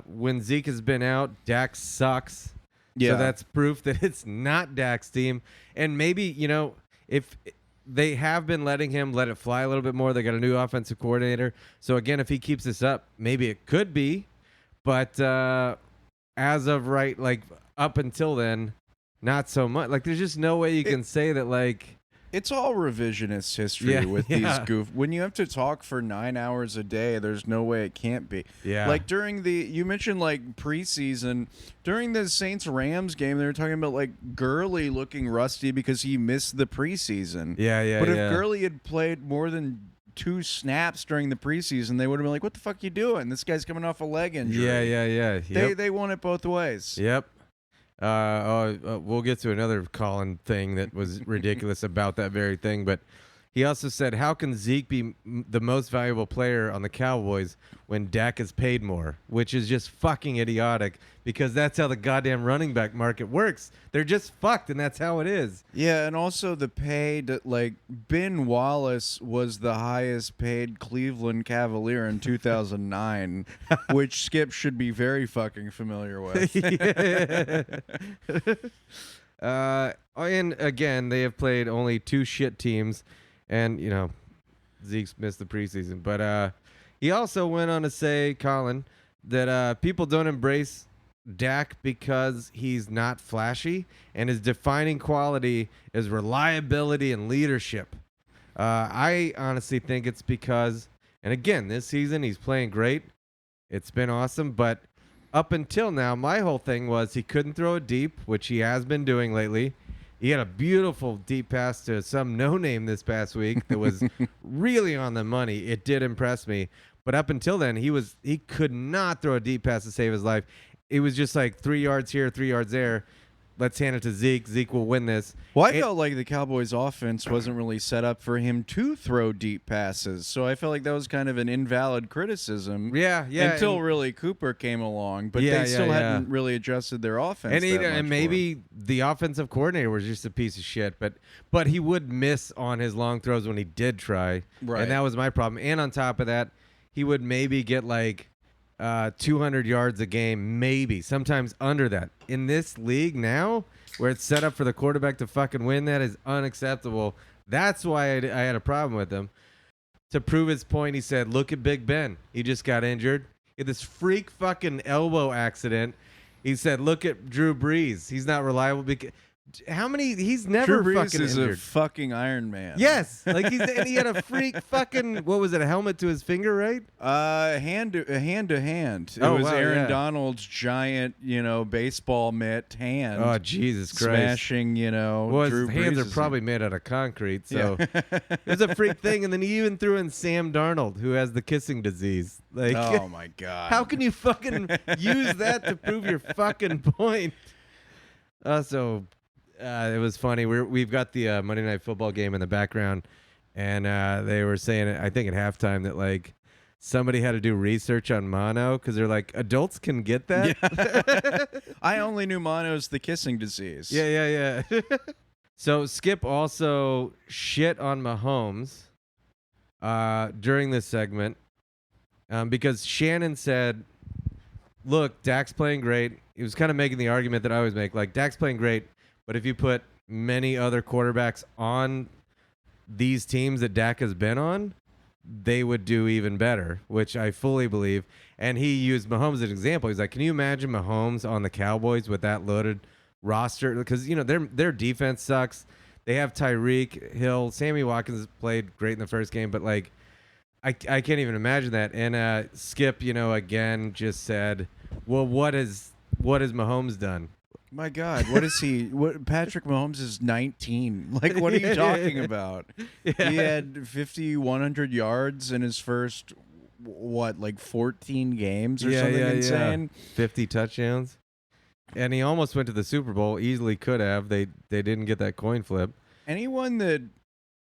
S2: when Zeke has been out, Dak sucks.
S3: Yeah.
S2: So that's proof that it's not Dak's team. And maybe, if they have been letting him let it fly a little bit more, they got a new offensive coordinator. So again, if he keeps this up, maybe it could be. But as of right, like up until then, not so much. Like there's just no way you can say that like.
S3: It's all revisionist history with these goof. When you have to talk for 9 hours a day, there's no way it can't be.
S2: Yeah.
S3: Like you mentioned like preseason, during the Saints-Rams game, they were talking about like Gurley looking rusty because he missed the preseason.
S2: Yeah.
S3: But if Gurley had played more than 2 snaps during the preseason, they would have been like, "What the fuck you doing? This guy's coming off a leg injury."
S2: Yeah. Yep.
S3: They won it both ways.
S2: Yep. We'll get to another Colin thing that was ridiculous about that very thing, but he also said, how can Zeke be the most valuable player on the Cowboys when Dak is paid more? Which is just fucking idiotic because that's how the goddamn running back market works. They're just fucked, and that's how it is.
S3: Yeah, and also the pay that, like, Ben Wallace was the highest paid Cleveland Cavalier in 2009, which Skip should be very fucking familiar with.
S2: And again, they have played only 2 shit teams. And, Zeke's missed the preseason. But he also went on to say, Colin, that people don't embrace Dak because he's not flashy, and his defining quality is reliability and leadership. I honestly think it's because, and again, this season he's playing great. It's been awesome. But up until now, my whole thing was he couldn't throw it deep, which he has been doing lately. He had a beautiful deep pass to some no-name this past week that was really on the money. It did impress me. But up until then, he could not throw a deep pass to save his life. It was just like 3 yards here, 3 yards there. Let's hand it to Zeke. Zeke will win this.
S3: Well, I felt like the Cowboys' offense wasn't really set up for him to throw deep passes, so I felt like that was kind of an invalid criticism.
S2: Yeah.
S3: Until really Cooper came along, but they still hadn't really adjusted their offense.
S2: And maybe the offensive coordinator was just a piece of shit, but he would miss on his long throws when he did try,
S3: right?
S2: And that was my problem. And on top of that, he would maybe get like 200 yards a game, maybe sometimes under that. In this league now, where it's set up for the quarterback to fucking win, that is unacceptable. That's why I had a problem with him. To prove his point, he said, "Look at Big Ben. He just got injured. He had this freak fucking elbow accident." He said, "Look at Drew Brees. He's not reliable because." How many? He's never
S3: Drew Brees
S2: fucking
S3: is
S2: injured.
S3: a fucking Iron Man.
S2: Yes, like and he had a freak fucking what was it? A helmet to his finger, right?
S3: Hand to hand. It was Aaron Donald's giant, baseball mitt hand.
S2: Oh Jesus Christ!
S3: Smashing,
S2: Well,
S3: Drew
S2: his hands
S3: Brees'
S2: are probably made out of concrete, so it was a freak thing. And then he even threw in Sam Darnold, who has the kissing disease. Like,
S3: oh my god!
S2: How can you fucking use that to prove your fucking point? It was funny. We've got the Monday Night Football game in the background, and they were saying, I think at halftime, that like somebody had to do research on mono because they're like, adults can get that.
S3: Yeah. I only knew mono's the kissing disease.
S2: Yeah. So Skip also shit on Mahomes during this segment.
S4: because Shannon said, look, Dak's playing great. He was kind of making the argument that I always make, like, Dak's playing great, but if you put many other quarterbacks on these teams that Dak has been on, they would do even better, which I fully believe. And he used Mahomes as an example. He's like, can you imagine Mahomes on the Cowboys with that loaded roster? Because, you know, their defense sucks. They have Tyreek Hill. Sammy Watkins played great in the first game, but, like, I can't even imagine that. And Skip, you know, again just said, well, what has Mahomes done?
S3: My God, what is he? What Patrick Mahomes is 19. Like, what are you talking about?
S4: Yeah.
S3: He had 100 yards in his first, like 14 games or something insane?
S4: 50 touchdowns. And he almost went to the Super Bowl. Easily could have. They didn't get that coin flip.
S3: Anyone that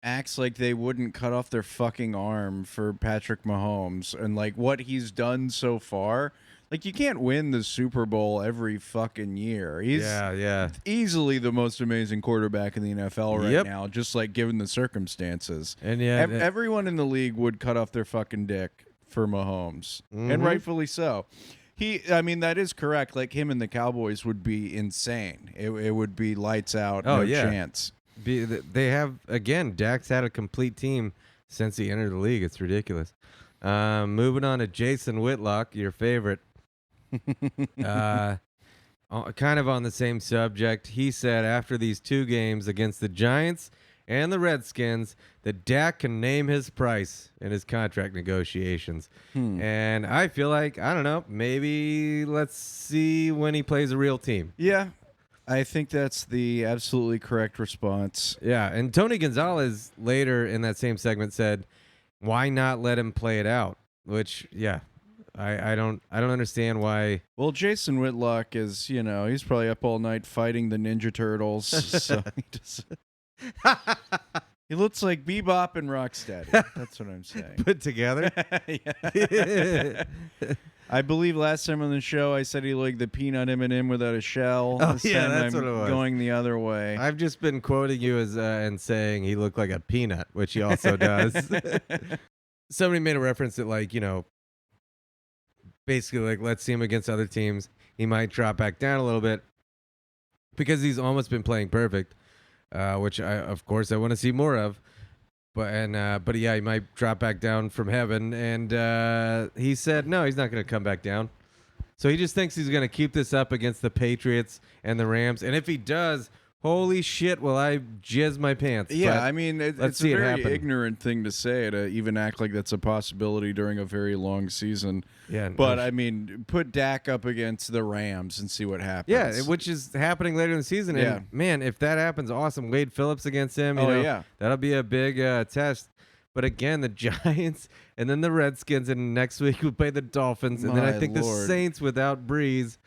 S3: acts like they wouldn't cut off their fucking arm for Patrick Mahomes and like what he's done so far, like, you can't win the Super Bowl every fucking year. He's easily the most amazing quarterback in the NFL right now, just like given the circumstances.
S4: And yeah,
S3: everyone in the league would cut off their fucking dick for Mahomes, and rightfully so. I mean, that is correct. Like, him and the Cowboys would be insane. It would be lights out, no chance.
S4: They have, again, Dak's had a complete team since he entered the league. It's ridiculous. Moving on to Jason Whitlock, your favorite. Kind of on the same subject. He said after these two games against the Giants and the Redskins that Dak can name his price in his contract negotiations. And I feel like, I don't know, maybe let's see when he plays a real team.
S3: Yeah. I think that's the absolutely correct response.
S4: Yeah, and Tony Gonzalez later in that same segment said, why not let him play it out? Which, yeah, I don't understand why.
S3: Well, Jason Whitlock is, you know, he's probably up all night fighting the Ninja Turtles. So he looks like Bebop and Rocksteady. That's what I'm saying.
S4: Put together?
S3: I believe last time on the show I said he looked like the peanut M&M without a shell.
S4: Oh,
S3: this
S4: yeah,
S3: time
S4: that's
S3: I'm
S4: what it was.
S3: going the other way.
S4: I've just been quoting you as and saying he looked like a peanut, which he also does. Somebody made a reference that, like, you know, basically, like, let's see him against other teams. He might drop back down a little bit because he's almost been playing perfect, which of course I want to see more of. But yeah, he might drop back down from heaven. And he said, no, he's not going to come back down. So he just thinks he's going to keep this up against the Patriots and the Rams. And if he does, holy shit, will I jizz my pants.
S3: Yeah,
S4: but
S3: I mean, it's a very ignorant thing to say, to even act like that's a possibility during a very long season.
S4: Yeah,
S3: but I mean, put Dak up against the Rams and see what happens.
S4: Yeah, which is happening later in the season.
S3: Yeah.
S4: And man, if that happens, awesome. Wade Phillips against him. You know,
S3: yeah.
S4: That'll be a big test. But again, the Giants and then the Redskins, and next week we play the Dolphins, and then I think the Saints without Breeze.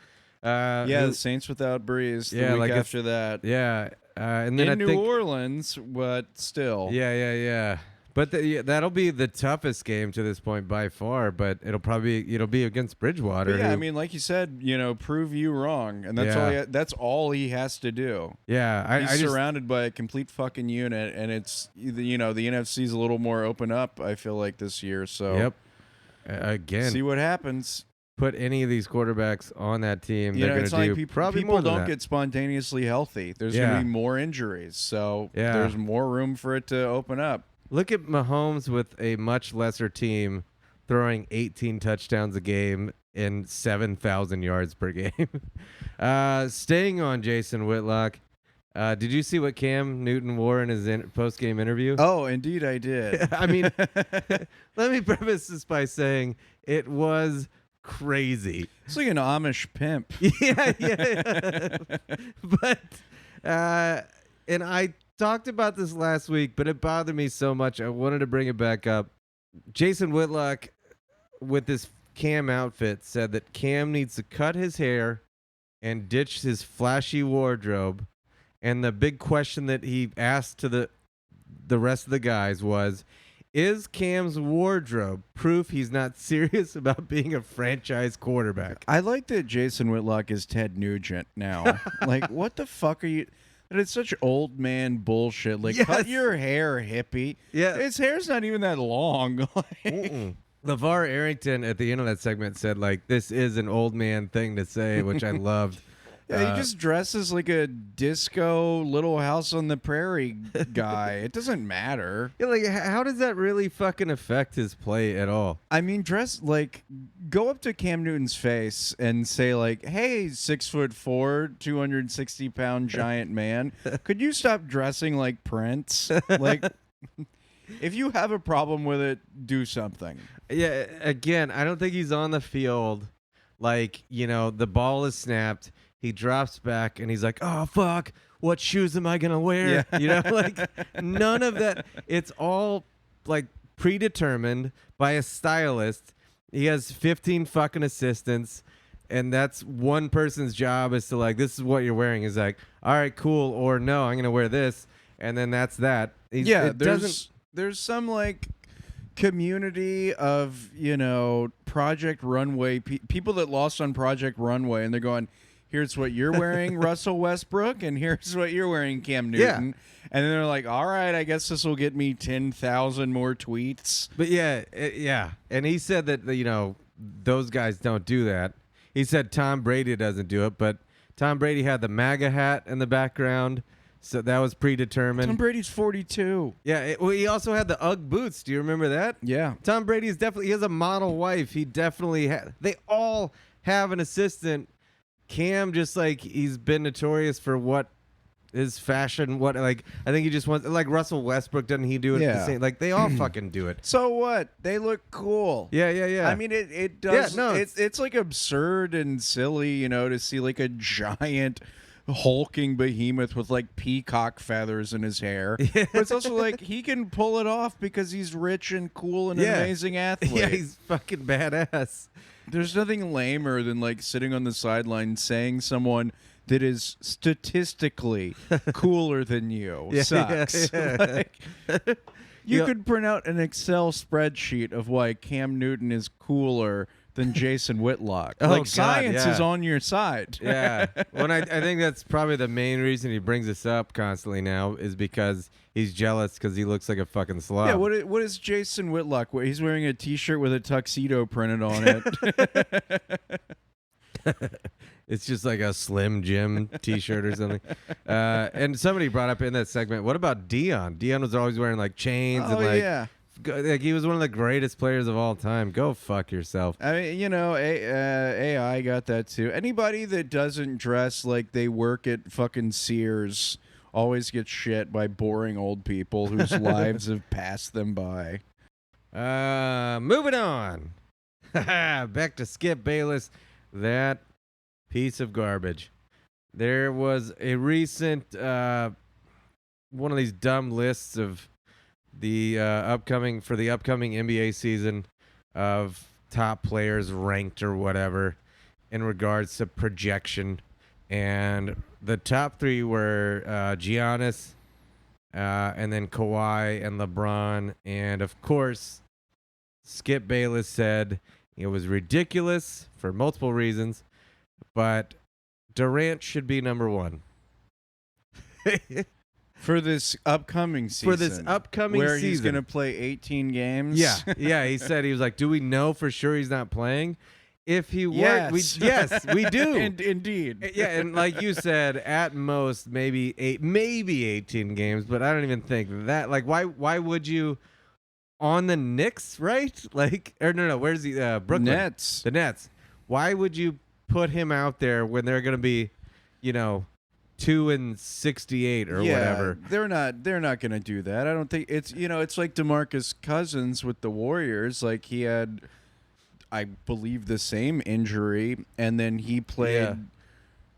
S3: The Saints without Breeze. The week after that.
S4: Yeah, and then
S3: in New Orleans, but still.
S4: Yeah. But that'll be the toughest game to this point by far. But it'll be against Bridgewater.
S3: But yeah, I mean, like you said, you know, prove you wrong, and that's all he has to do.
S4: Yeah,
S3: he's surrounded by a complete fucking unit, and it's, you know, the NFC's a little more open up, I feel like, this year. So
S4: again,
S3: see what happens.
S4: Put any of these quarterbacks on that team,
S3: you
S4: they're going to do
S3: like
S4: probably more than
S3: don't
S4: that.
S3: get spontaneously healthy. There's going to be more injuries, so there's more room for it to open up.
S4: Look at Mahomes with a much lesser team throwing 18 touchdowns a game and 7,000 yards per game. Staying on Jason Whitlock, did you see what Cam Newton wore in his post-game interview?
S3: Oh, indeed I did.
S4: I mean, let me preface this by saying it was crazy.
S3: It's like an Amish pimp.
S4: Yeah. But, and I talked about this last week, but it bothered me so much. I wanted to bring it back up. Jason Whitlock, with this Cam outfit, said that Cam needs to cut his hair and ditch his flashy wardrobe. And the big question that he asked to the rest of the guys was, is Cam's wardrobe proof he's not serious about being a franchise quarterback?
S3: I like that Jason Whitlock is Ted Nugent now. Like, what the fuck are you... And it's such old man bullshit. Like, cut your hair, hippie.
S4: Yeah.
S3: His hair's not even that long.
S4: LeVar Arrington at the end of that segment said, like, this is an old man thing to say, which I loved.
S3: Yeah, he just dresses like a disco Little House on the Prairie guy. It doesn't matter.
S4: Yeah, like, how does that really fucking affect his play at all?
S3: I mean, go up to Cam Newton's face and say, like, hey, 6'4", 260-pound giant man, could you stop dressing like Prince? Like, if you have a problem with it, do something.
S4: Yeah, again, I don't think he's on the field. Like, the ball is snapped. He drops back and he's like, oh, fuck, what shoes am I going to wear?
S3: Yeah.
S4: Like none of that. It's all like predetermined by a stylist. He has 15 fucking assistants. And that's one person's job is to like, this is what you're wearing. He's like, all right, cool. Or no, I'm going to wear this. And then that's that.
S3: There's some like community of, Project Runway, people that lost on Project Runway. And they're going, here's what you're wearing, Russell Westbrook, and here's what you're wearing, Cam Newton. Yeah. And then they're like, all right, I guess this will get me 10,000 more tweets.
S4: But yeah. And he said that, those guys don't do that. He said Tom Brady doesn't do it, but Tom Brady had the MAGA hat in the background, so that was predetermined.
S3: Tom Brady's 42.
S4: Yeah, he also had the Ugg boots. Do you remember that?
S3: Yeah.
S4: Tom Brady's he has a model wife. He definitely they all have an assistant. Cam just like he's been notorious for what his fashion, I think he just wants like Russell Westbrook, doesn't he do it the same? Like they all fucking do it.
S3: So what? They look cool.
S4: Yeah.
S3: I mean it does it's like absurd and silly, to see like a giant hulking behemoth with like peacock feathers in his hair. Yeah. But it's also like he can pull it off because he's rich and cool and an amazing athlete.
S4: Yeah, he's fucking badass.
S3: There's nothing lamer than like sitting on the sideline saying someone that is statistically cooler than you sucks.
S4: Yeah.
S3: Like, you could print out an Excel spreadsheet of why Cam Newton is cooler than Jason Whitlock. Science is on your side.
S4: Yeah. Well, I think that's probably the main reason he brings this up constantly now is because he's jealous because he looks like a fucking slob.
S3: Yeah, what is Jason Whitlock? He's wearing a T-shirt with a tuxedo printed on it.
S4: It's just like a Slim Jim T-shirt or something. And somebody brought up in that segment, what about Dion? Dion was always wearing like chains and like he was one of the greatest players of all time. Go fuck yourself.
S3: I mean, AI got that too. Anybody that doesn't dress like they work at fucking Sears always gets shit by boring old people whose lives have passed them by.
S4: Moving on. Back to Skip Bayless. That piece of garbage. There was a recent one of these dumb lists of the upcoming NBA season of top players ranked or whatever in regards to projection, and the top three were Giannis, and then Kawhi and LeBron, and of course Skip Bayless said it was ridiculous for multiple reasons, but Durant should be number one.
S3: For this upcoming season. Where he's going to play 18 games?
S4: Yeah. He said, he was like, do we know for sure he's not playing? If he were,
S3: yes,
S4: we do.
S3: Indeed.
S4: Yeah, and like you said, at most maybe 18 games, but I don't even think that. Like, why would you on the Knicks, right? Like, or no, where's the Brooklyn
S3: Nets?
S4: The Nets. Why would you put him out there when they're going to be, 2-68 or whatever?
S3: They're not going to do that. I don't think it's it's like DeMarcus Cousins with the Warriors. Like he had, I believe, the same injury, and then he played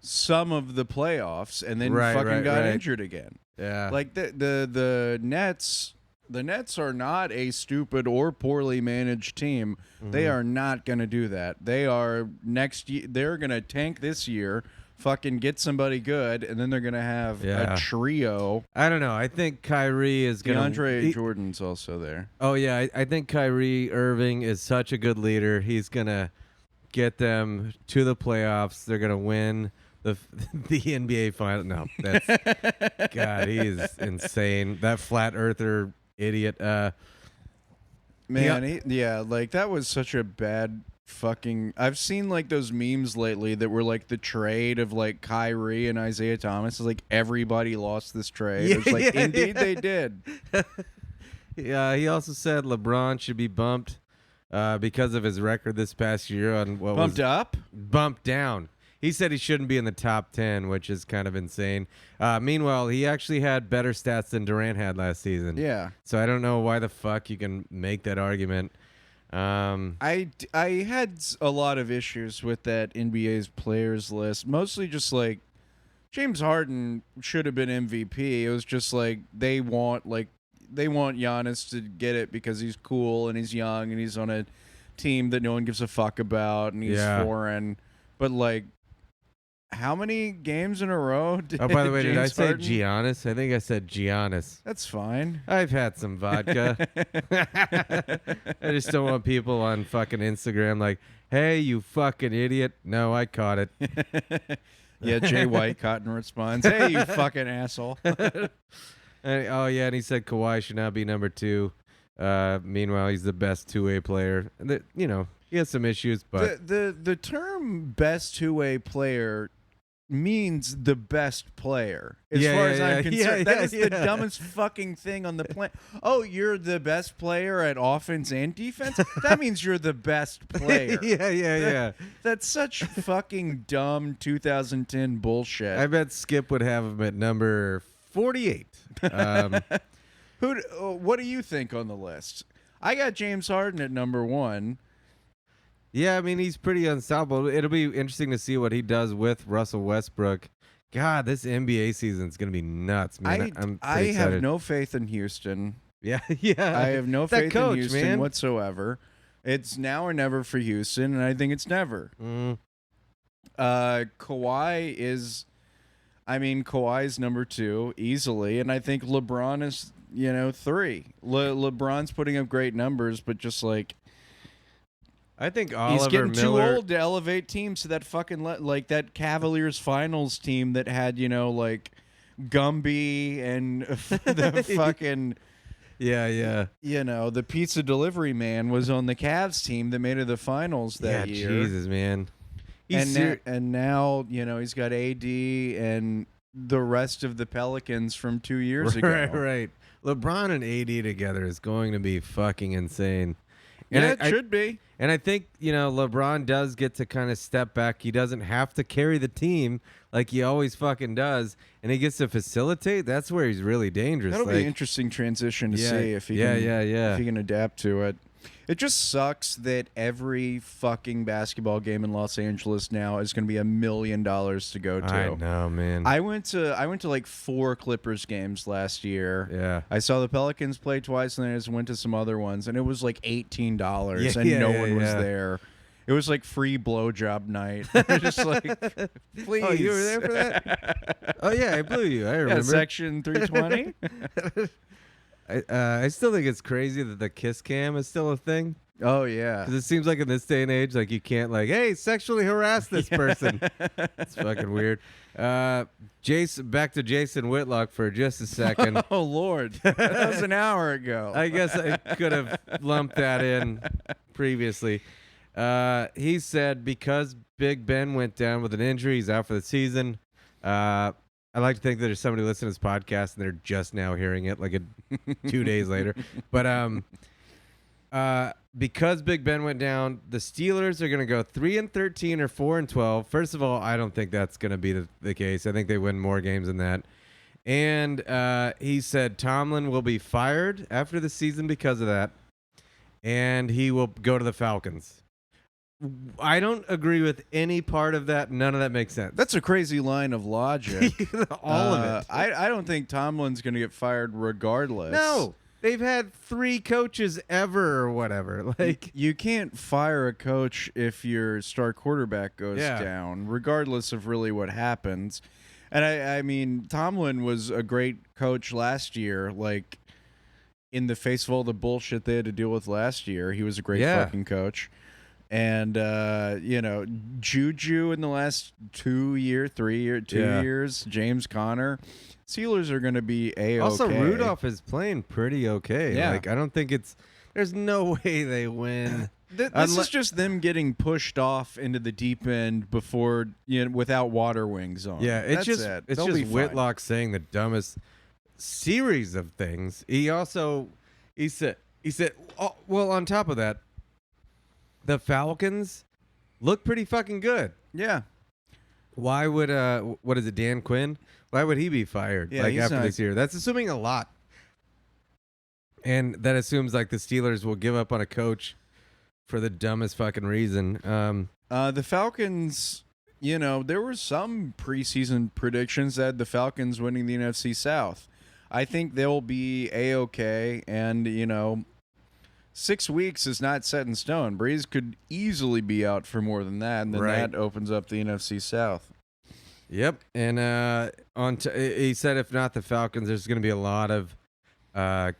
S3: some of the playoffs, and then got injured again.
S4: Yeah,
S3: like the Nets. The Nets are not a stupid or poorly managed team. Mm-hmm. They are not going to do that. They are next year. They're going to tank this year, fucking get somebody good, and then they're going to have a trio.
S4: I don't know. I think Kyrie is going to...
S3: DeAndre Jordan's also there.
S4: Oh, yeah. I think Kyrie Irving is such a good leader. He's going to get them to the playoffs. They're going to win the NBA final. No, that's... God, he is insane. That flat earther idiot.
S3: Man, like that was such a bad fucking. I've seen like those memes lately that were like the trade of like Kyrie and Isaiah Thomas. It's like everybody lost this trade. It's like indeed they did.
S4: Yeah, he also said LeBron should be bumped because of his record this past year on what
S3: Bumped
S4: was
S3: up.
S4: bumped down. He said he shouldn't be in the top 10, which is kind of insane. Meanwhile, he actually had better stats than Durant had last season.
S3: Yeah.
S4: So I don't know why the fuck you can make that argument.
S3: I had a lot of issues with that NBA's players list. Mostly just like James Harden should have been MVP. It was just like they want Giannis to get it because he's cool and he's young and he's on a team that no one gives a fuck about and he's foreign. But like, how many games in a row did
S4: Oh, by the way, did I say
S3: Harden?
S4: Giannis? I think I said Giannis.
S3: That's fine.
S4: I've had some vodka. I just don't want people on fucking Instagram like, hey, you fucking idiot. No, I caught it.
S3: Yeah, Jay White Cotton responds, hey, you fucking asshole.
S4: Oh, yeah, and he said Kawhi should now be number 2. Meanwhile, he's the best two-way player. He has some issues, but
S3: The term best two-way player means the best player. As far as I'm concerned, that is the dumbest fucking thing on the planet. Oh, you're the best player at offense and defense? That means you're the best player.
S4: yeah.
S3: That's such fucking dumb 2010 bullshit.
S4: I bet Skip would have him at number 48.
S3: What do you think on the list? I got James Harden at number 1.
S4: Yeah, I mean, he's pretty unstoppable. It'll be interesting to see what he does with Russell Westbrook. God, this NBA season's going to be nuts, man. I'm
S3: I
S4: excited.
S3: have no faith in Houston.
S4: Yeah.
S3: I have no
S4: That
S3: faith
S4: coach,
S3: in Houston
S4: man.
S3: whatsoever. It's now or never for Houston, and I think it's never.
S4: Mm.
S3: Kawhi's number 2 easily, and I think LeBron is 3. LeBron's putting up great numbers, but just like
S4: I think
S3: he's
S4: Oliver
S3: getting too
S4: Miller.
S3: old to elevate teams to that fucking like that Cavaliers finals team that had like Gumby and the fucking the pizza delivery man was on the Cavs team that made it to the finals that year.
S4: Jesus, man.
S3: And now he's got AD and the rest of the Pelicans from 2 years ago.
S4: Right. LeBron and AD together is going to be fucking insane.
S3: And it should be.
S4: And I think, LeBron does get to kind of step back. He doesn't have to carry the team like he always fucking does. And he gets to facilitate. That's where he's really dangerous.
S3: That'll be an interesting transition to see if he can adapt to it. It just sucks that every fucking basketball game in Los Angeles now is going to be $1 million to go to.
S4: I know, man.
S3: I went to like 4 Clippers games last year.
S4: Yeah.
S3: I saw the Pelicans play twice, and then I just went to some other ones, and it was like $18, and no one was there. It was like free blowjob night. Just like, please.
S4: Oh, you were there for that? Oh, yeah, I blew you. I remember.
S3: Yeah, section 320.
S4: I still think it's crazy that the kiss cam is still a thing.
S3: Oh, yeah.
S4: Because it seems like in this day and age, like you can't hey, sexually harass this person. It's fucking weird. Back to Jason Whitlock for just a second.
S3: Oh, Lord. That was an hour ago.
S4: I guess I could have lumped that in previously. He said because Big Ben went down with an injury, he's out for the season. I like to think that there's somebody listening to this podcast and they're just now hearing it 2 days later. But because Big Ben went down, the Steelers are going to go 3-13 or 4-12. First of all, I don't think that's going to be the case. I think they win more games than that. And he said Tomlin will be fired after the season because of that, and he will go to the Falcons. I don't agree with any part of that. None of that makes sense.
S3: That's a crazy line of logic.
S4: All of it.
S3: I don't think Tomlin's going to get fired regardless.
S4: No. They've had 3 coaches ever or whatever.
S3: You can't fire a coach if your star quarterback goes down, regardless of really what happens. And I mean, Tomlin was a great coach last year. In the face of all the bullshit they had to deal with last year, he was a great fucking coach. And Juju in the last 2 years, James Conner. Steelers are going to be A-okay.
S4: Also, Rudolph is playing pretty okay.
S3: Yeah.
S4: I don't think it's There's no way they win.
S3: This is just them getting pushed off into the deep end before, without water wings on.
S4: Yeah, it's
S3: That's
S4: just
S3: it.
S4: it's
S3: They'll
S4: just
S3: be fine.
S4: Whitlock saying the dumbest series of things. He said oh, well, on top of that, the Falcons look pretty fucking good.
S3: Yeah.
S4: Why would what is it, Dan Quinn? Why would he be fired
S3: Yeah,
S4: after this year? That's assuming a lot. And that assumes like the Steelers will give up on a coach for the dumbest fucking reason.
S3: The Falcons, there were some preseason predictions that the Falcons winning the NFC South. I think they'll be A-okay, and, 6 weeks is not set in stone. Breeze could easily be out for more than that, and then that opens up the NFC South.
S4: Yep. And he said if not the Falcons, there's going to be a lot of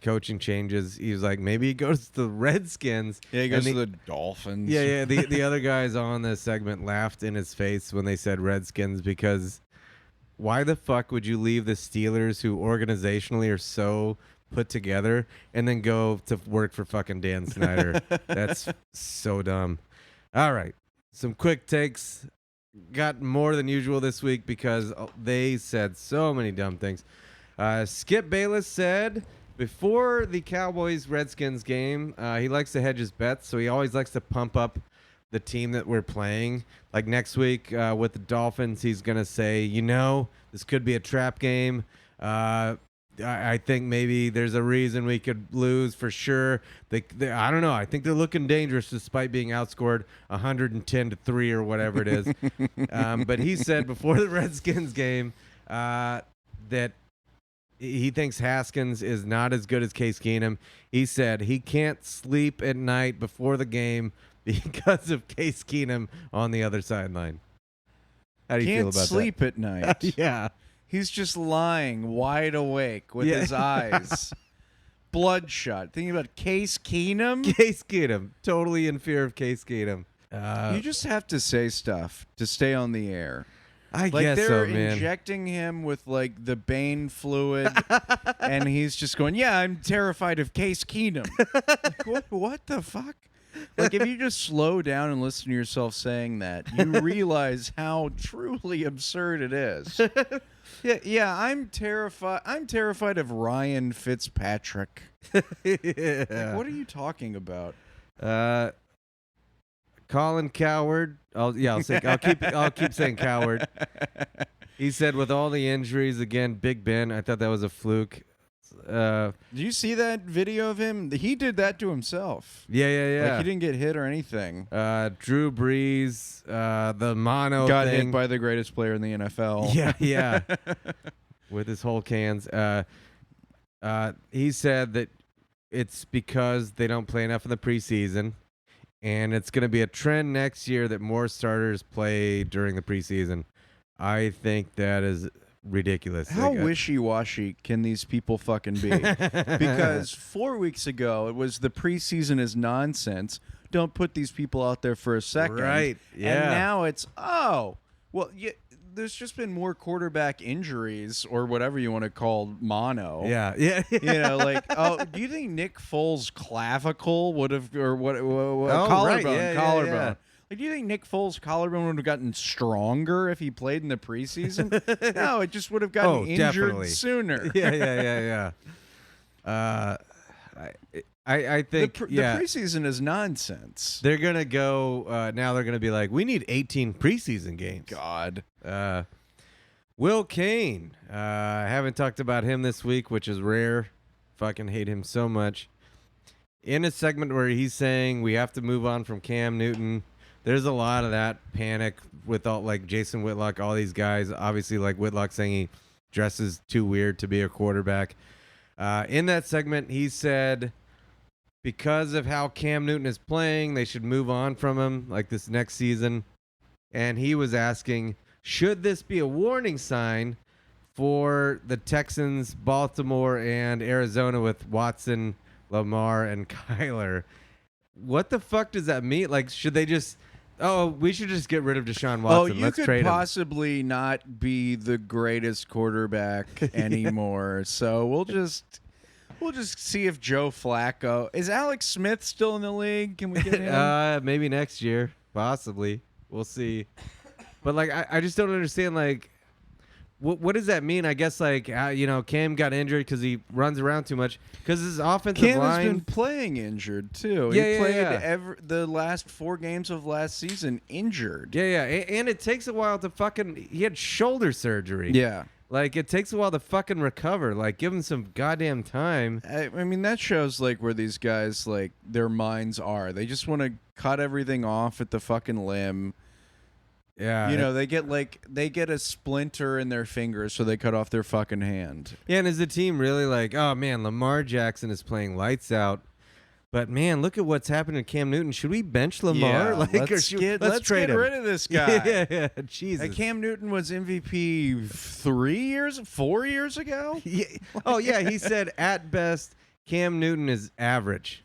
S4: coaching changes. He was like, maybe he goes to the Redskins.
S3: Yeah, he goes to the Dolphins.
S4: Yeah. The other guys on this segment laughed in his face when they said Redskins, because why the fuck would you leave the Steelers, who organizationally are so put together, and then go to work for fucking Dan Snyder? That's so dumb. All right. Some quick takes. Got more than usual this week because they said so many dumb things. Skip Bayless said before the Cowboys-Redskins game, he likes to hedge his bets, so he always likes to pump up the team that we're playing. Like next week with the Dolphins, he's going to say, this could be a trap game. I think maybe there's a reason we could lose for sure. I don't know. I think they're looking dangerous despite being outscored 110-3 or whatever it is. But he said before the Redskins game that he thinks Haskins is not as good as Case Keenum. He said he can't sleep at night before the game because of Case Keenum on the other sideline. How do you feel about that?
S3: Can't sleep at night.
S4: Yeah.
S3: He's just lying wide awake with his eyes bloodshot, thinking about Case Keenum.
S4: Case Keenum. Totally in fear of Case Keenum.
S3: You just have to say stuff to stay on the air.
S4: I
S3: Like
S4: guess
S3: they're
S4: so, man.
S3: injecting him with like the Bane fluid, and he's just going, "Yeah, I'm terrified of Case Keenum." Like, what the fuck? Like, if you just slow down and listen to yourself saying that, you realize how truly absurd it is. Yeah, I'm terrified. I'm terrified of Ryan Fitzpatrick.
S4: Yeah.
S3: Like, what are you talking about?
S4: Colin Coward. I'll keep saying Coward. He said with all the injuries again, Big Ben. I thought that was a fluke.
S3: Did you see that video of him? He did that to himself.
S4: Yeah.
S3: Like, he didn't get hit or anything.
S4: Drew Brees, the mono
S3: Got
S4: thing.
S3: hit by the greatest player in the NFL.
S4: Yeah. With his whole cans. He said that it's because they don't play enough in the preseason, and it's going to be a trend next year that more starters play during the preseason. I think that is ridiculous.
S3: How wishy-washy can these people fucking be? Because 4 weeks ago, it was the preseason is nonsense. Don't put these people out there for a second.
S4: Right, yeah.
S3: And now it's, there's just been more quarterback injuries or whatever you want to call mono.
S4: Yeah.
S3: Do you think Nick Foles' clavicle would have, or collarbone,
S4: right. Yeah,
S3: collarbone.
S4: yeah.
S3: Like, do you think Nick Foles' collarbone would have gotten stronger if he played in the preseason? No, it just would have gotten injured
S4: definitely.
S3: sooner.
S4: Yeah. I think
S3: the preseason is nonsense.
S4: they're gonna go now. They're gonna be like, we need 18 preseason games.
S3: God.
S4: Will Kane. I haven't talked about him this week, which is rare. Fucking hate him so much. In a segment where he's saying we have to move on from Cam Newton, there's a lot of that panic with all like Jason Whitlock, all these guys. Obviously, like Whitlock saying he dresses too weird to be a quarterback. In that segment, he said because of how Cam Newton is playing, they should move on from him like this next season. And he was asking, should this be a warning sign for the Texans, Baltimore, and Arizona with Watson, Lamar, and Kyler? What the fuck does that mean? Like, should they just... Oh, we should just get rid of Deshaun Watson.
S3: You
S4: Let's
S3: could
S4: trade him.
S3: possibly not be the greatest quarterback anymore. So We'll just see if Joe Flacco is Alex Smith still in the league. Can we get him?
S4: Maybe next year, possibly. We'll see. But like, I just don't understand. Like, what does that mean? I guess like Cam got injured because he runs around too much. Because his offensive
S3: Cam
S4: line
S3: has been playing injured too.
S4: Yeah,
S3: he played
S4: yeah.
S3: the last 4 games of last season injured.
S4: Yeah. And it takes a while to fucking. He had shoulder surgery.
S3: Yeah.
S4: Like, it takes a while to fucking recover. Like, give him some goddamn time.
S3: I mean, that shows, like, where these guys, like, their minds are. They just want to cut everything off at the fucking limb.
S4: Yeah.
S3: They get a splinter in their finger, so they cut off their fucking hand.
S4: Yeah, and is the team really like, oh, man, Lamar Jackson is playing lights out. But, man, look at what's happened to Cam Newton. Should we bench Lamar?
S3: Yeah, let's
S4: trade
S3: get
S4: him.
S3: rid of this guy.
S4: yeah, Jesus.
S3: Cam Newton was MVP 4 years ago?
S4: Yeah. Oh, yeah, he said at best, Cam Newton is average.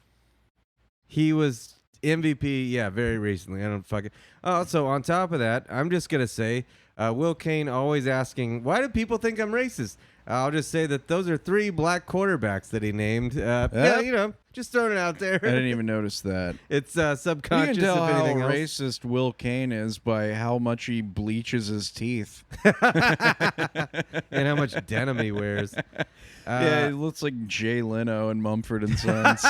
S4: He was MVP, very recently. I don't fucking. Oh, so on top of that, I'm just going to say, Will Kane always asking, why do people think I'm racist? I'll just say that those are 3 black quarterbacks that he named. Yeah, just throwing it out there.
S3: I didn't even notice that.
S4: It's subconscious.
S3: You can tell
S4: if
S3: how
S4: anything else.
S3: racist Will Kane is by how much he bleaches his teeth.
S4: And how much denim he wears.
S3: Yeah, he looks like Jay Leno and Mumford and Sons.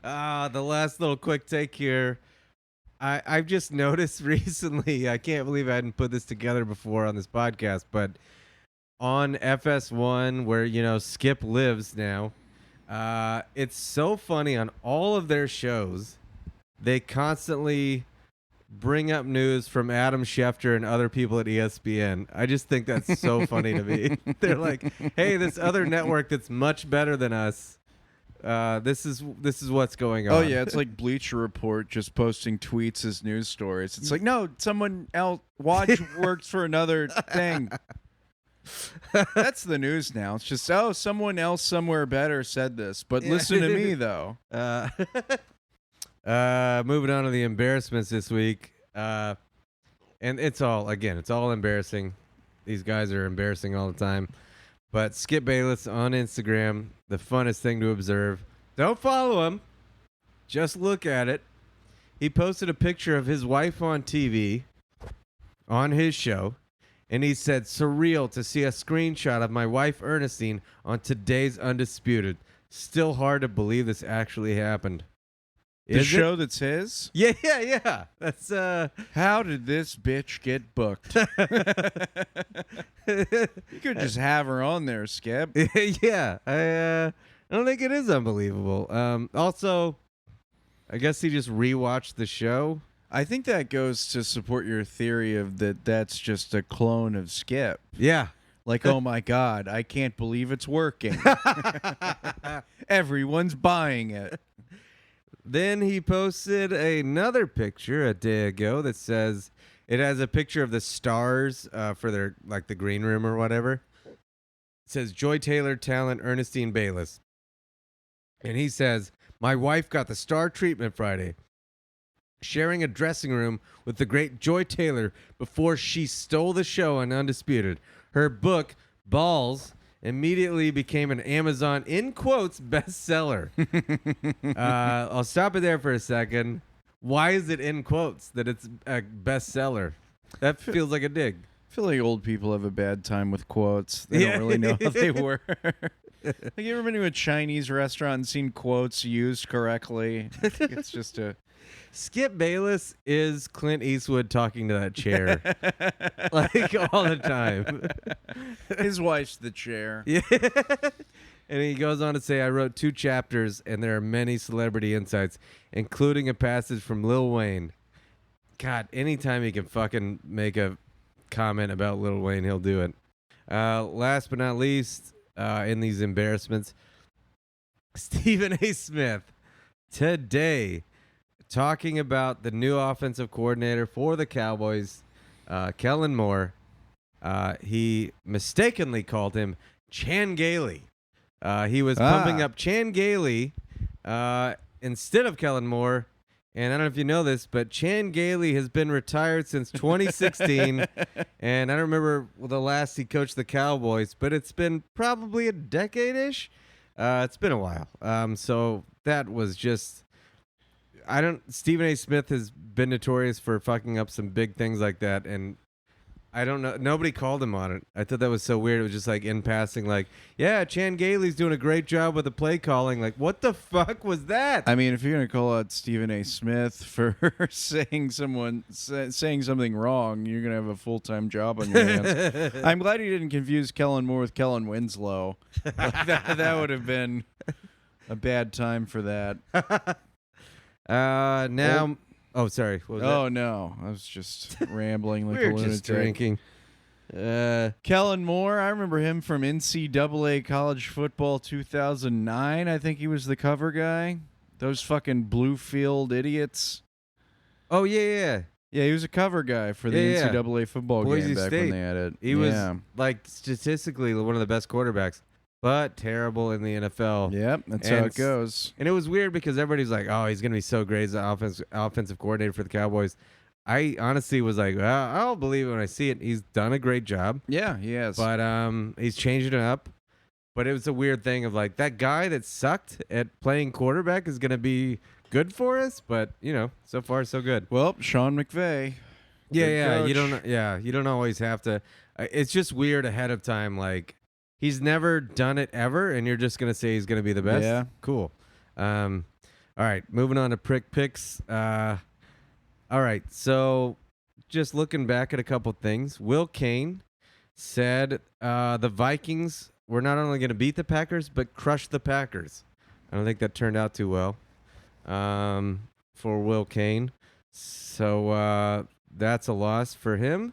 S4: The last little quick take here. I've just noticed recently, I can't believe I hadn't put this together before on this podcast, but on FS1, where, Skip lives now, it's so funny on all of their shows, they constantly bring up news from Adam Schefter and other people at ESPN. I just think that's so funny to me. They're like, hey, this other network that's much better than us, this is what's going on.
S3: Oh yeah, it's like Bleacher Report just posting tweets as news stories. It's like, no, someone else works for another thing. That's the news now. It's just, someone else somewhere better said this, but listen to me though.
S4: Moving on to the embarrassments this week, and it's all embarrassing. These guys are embarrassing all the time. But Skip Bayless on Instagram, the funnest thing to observe. Don't follow him. Just look at it. He posted a picture of his wife on TV on his show, and he said, surreal to see a screenshot of my wife Ernestine on today's Undisputed. Still hard to believe this actually happened.
S3: The show that's his?
S4: Yeah. That's
S3: How did this bitch get booked? You could just have her on there, Skip.
S4: yeah. I don't think it is unbelievable. Also, I guess he just rewatched the show.
S3: I think that goes to support your theory of that's just a clone of Skip.
S4: Yeah.
S3: Like, oh my God, I can't believe it's working. Everyone's buying it.
S4: Then he posted another picture a day ago that says it has a picture of the stars for their the green room or whatever. It says Joy Taylor talent Ernestine Bayless. And he says, my wife got the star treatment Friday, sharing a dressing room with the great Joy Taylor before she stole the show on Undisputed. Her book, Balls, immediately became an Amazon, in quotes, bestseller. I'll stop it there for a second. Why is it in quotes that it's a bestseller? That feels like a dig.
S3: I feel like old people have a bad time with quotes. They don't really know how they work. Like, you ever been to a Chinese restaurant and seen quotes used correctly? It's just a...
S4: Skip Bayless is Clint Eastwood talking to that chair. All the time.
S3: His wife's the chair.
S4: Yeah. And he goes on to say, I wrote 2 chapters, and there are many celebrity insights, including a passage from Lil Wayne. God, anytime he can fucking make a comment about Lil Wayne, he'll do it. Last but not least, in these embarrassments, Stephen A. Smith today talking about the new offensive coordinator for the Cowboys, Kellen Moore. He mistakenly called him Chan Gailey. He was pumping up Chan Gailey instead of Kellen Moore, And I don't know if you know this, but Chan Gailey has been retired since 2016. And I don't remember the last he coached the Cowboys, but it's been probably a decade-ish. It's been a while. So that was just... Stephen A. Smith has been notorious for fucking up some big things like that, and I don't know. Nobody called him on it. I thought that was so weird. It was just like in passing, like, yeah, Chan Gailey's doing a great job with the play calling. Like, what the fuck was that?
S3: I mean, if you're gonna call out Stephen A. Smith for saying something wrong, you're gonna have a full-time job on your hands. I'm glad he didn't confuse Kellen Moore with Kellen Winslow. that would have been a bad time for that.
S4: Now. Oh, sorry. What was that?
S3: No, I was just rambling like
S4: We
S3: a
S4: were
S3: lunatic.
S4: just drinking.
S3: Kellen Moore, I remember him from NCAA College Football 2009. I think he was the cover guy. Those fucking Bluefield idiots.
S4: Oh, yeah.
S3: Yeah, he was a cover guy for the
S4: Yeah.
S3: NCAA football
S4: Boise
S3: game back
S4: State.
S3: when they had it.
S4: He was, like, statistically one of the best quarterbacks, but terrible in the NFL.
S3: Yep, that's how it goes.
S4: And it was weird because everybody's like, oh, he's going to be so great as an offensive coordinator for the Cowboys. I honestly was like, well, I'll believe it when I see it. He's done a great job.
S3: Yeah, he has.
S4: But he's changing it up. But it was a weird thing of like, that guy that sucked at playing quarterback is going to be good for us. But, so far so good.
S3: Well, Sean McVay.
S4: Yeah,
S3: Good coach.
S4: you don't always have to. It's just weird ahead of time, like, he's never done it ever, and you're just going to say he's going to be the best?
S3: Yeah.
S4: Cool. All right, moving on to prick picks. All right, so just looking back at a couple things. Will Kane said the Vikings were not only going to beat the Packers, but crush the Packers. I don't think that turned out too well for Will Kane. So that's a loss for him.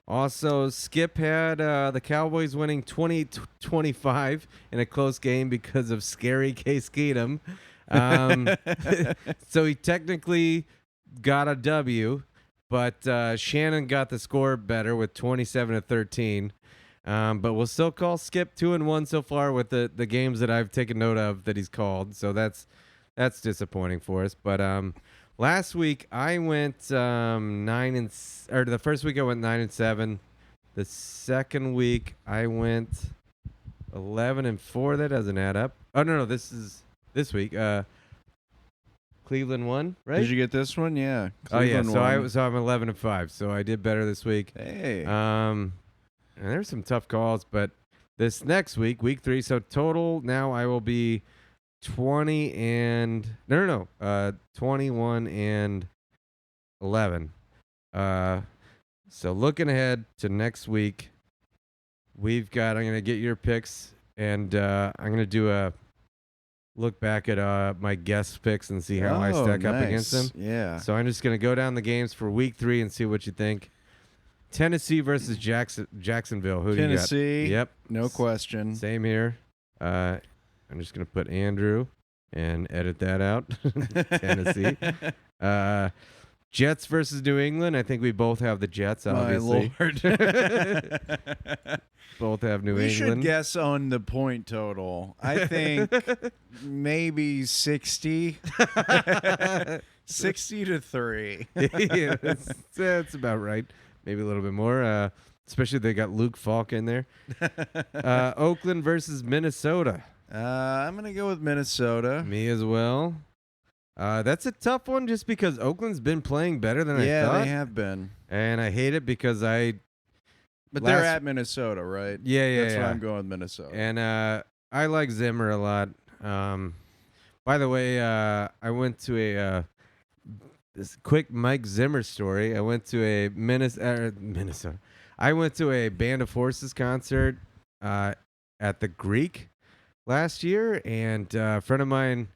S4: Also, Skip had the Cowboys winning 20-25 in a close game because of scary Case Keenum. So he technically got a W, but Shannon got the score better with 27-13. But we'll still call Skip 2-1 so far with the games that I've taken note of that he's called. So that's disappointing for us. But last week I went the first week I went 9-7. The second week I went 11-4. That doesn't add up. Oh no, this is this week. Cleveland won, right?
S3: Did you get this one? Yeah.
S4: Cleveland
S3: won.
S4: So I'm 11-5. So I did better this week.
S3: Hey.
S4: And there's some tough calls, but this next week, week 3, so total now I will be 21-11. So looking ahead to next week, I'm going to get your picks, and I'm going to do a look back at my guest picks and see how I stack up against them.
S3: Yeah.
S4: So I'm just going to go down the games for week 3 and see what you think. Tennessee versus Jacksonville. Who do you got?
S3: Tennessee.
S4: Yep.
S3: No question.
S4: Same here. I'm just going to put Andrew and edit that out. Tennessee. Jets versus New England. I think we both have the Jets, obviously.
S3: My Lord.
S4: Both have New
S3: we
S4: England.
S3: should guess on the point total. I think maybe 60. 60-3.
S4: Yeah, that's about right. Maybe a little bit more. Especially they got Luke Falk in there. Oakland versus Minnesota.
S3: I'm going to go with Minnesota.
S4: Me as well. That's a tough one just because Oakland's been playing better than I thought.
S3: Yeah, they have been.
S4: And I hate it because
S3: But they're at Minnesota, right?
S4: Yeah.
S3: That's why I'm going with Minnesota.
S4: And I like Zimmer a lot. By the way, I went to this quick Mike Zimmer story. I went to a Minnesota. I went to a Band of Horses concert at the Greek last year, and a friend of mine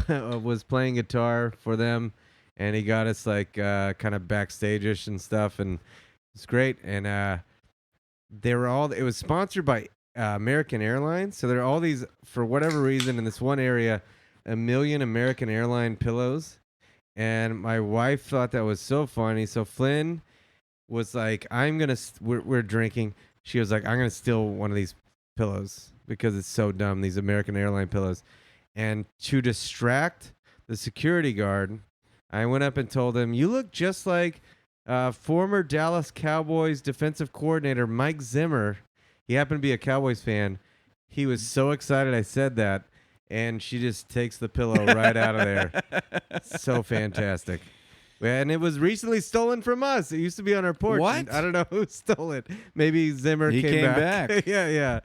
S4: was playing guitar for them, and he got us like kind of backstage-ish and stuff, and it's great. And it was sponsored by American Airlines, so there are all these, for whatever reason, in this one area, 1 million American Airline pillows. And my wife thought that was so funny. So Flynn was like, we're drinking. She was like, I'm going to steal one of these pillows because it's so dumb, these American Airline pillows. And to distract the security guard. I went up and told him, "You look just like former Dallas Cowboys defensive coordinator Mike Zimmer." He happened to be a Cowboys fan. He was so excited I said that, and she just takes the pillow right out of there. So fantastic. And it was recently stolen from us. It used to be on our porch.
S3: What?
S4: I don't know who stole it. Maybe Zimmer
S3: came back.
S4: Yeah.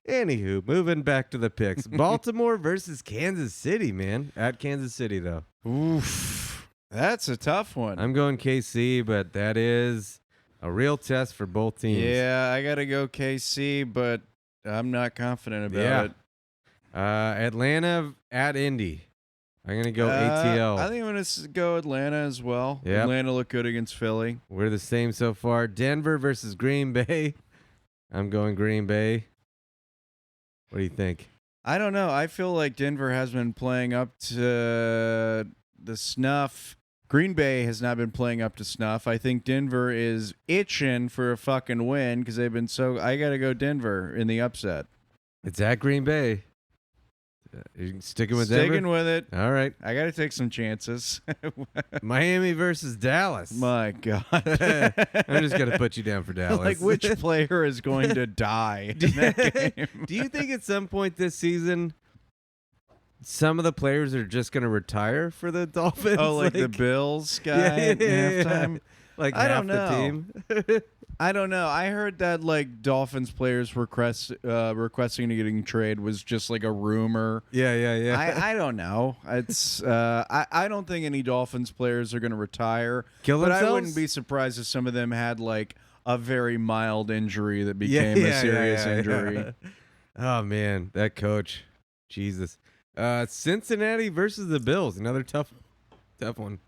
S4: Anywho, moving back to the picks. Baltimore versus Kansas City, man. At Kansas City, though.
S3: Oof. That's a tough one.
S4: I'm going KC, but that is a real test for both teams.
S3: Yeah, I got to go KC, but I'm not confident about it.
S4: Atlanta at Indy. I'm going to go ATL.
S3: I think I'm going to go Atlanta as well.
S4: Yep.
S3: Atlanta looked good against Philly.
S4: We're the same so far. Denver versus Green Bay. I'm going Green Bay. What do you think?
S3: I don't know. I feel like Denver has been playing up to the snuff. Green Bay has not been playing up to snuff. I think Denver is itching for a fucking win because they've been so. I got to go Denver in the upset.
S4: It's at Green Bay. You sticking with Denver?
S3: Sticking with it.
S4: All right.
S3: I got to take some chances.
S4: Miami versus Dallas.
S3: My God.
S4: I'm just going to put you down for Dallas.
S3: Like, which player is going to die in that game?
S4: Do you think at some point this season some of the players are just going to retire for the Dolphins?
S3: Oh, like the Bills guy at halftime?
S4: Like
S3: I
S4: half
S3: don't know.
S4: the team?
S3: I don't know. I heard that like Dolphins players requesting to getting trade was just like a rumor.
S4: Yeah.
S3: I don't know. It's I don't think any Dolphins players are going to retire.
S4: Kill
S3: but
S4: themselves?
S3: I wouldn't be surprised if some of them had like a very mild injury that became a serious injury.
S4: Oh man, that coach, Jesus. Cincinnati versus the Bills, another tough one.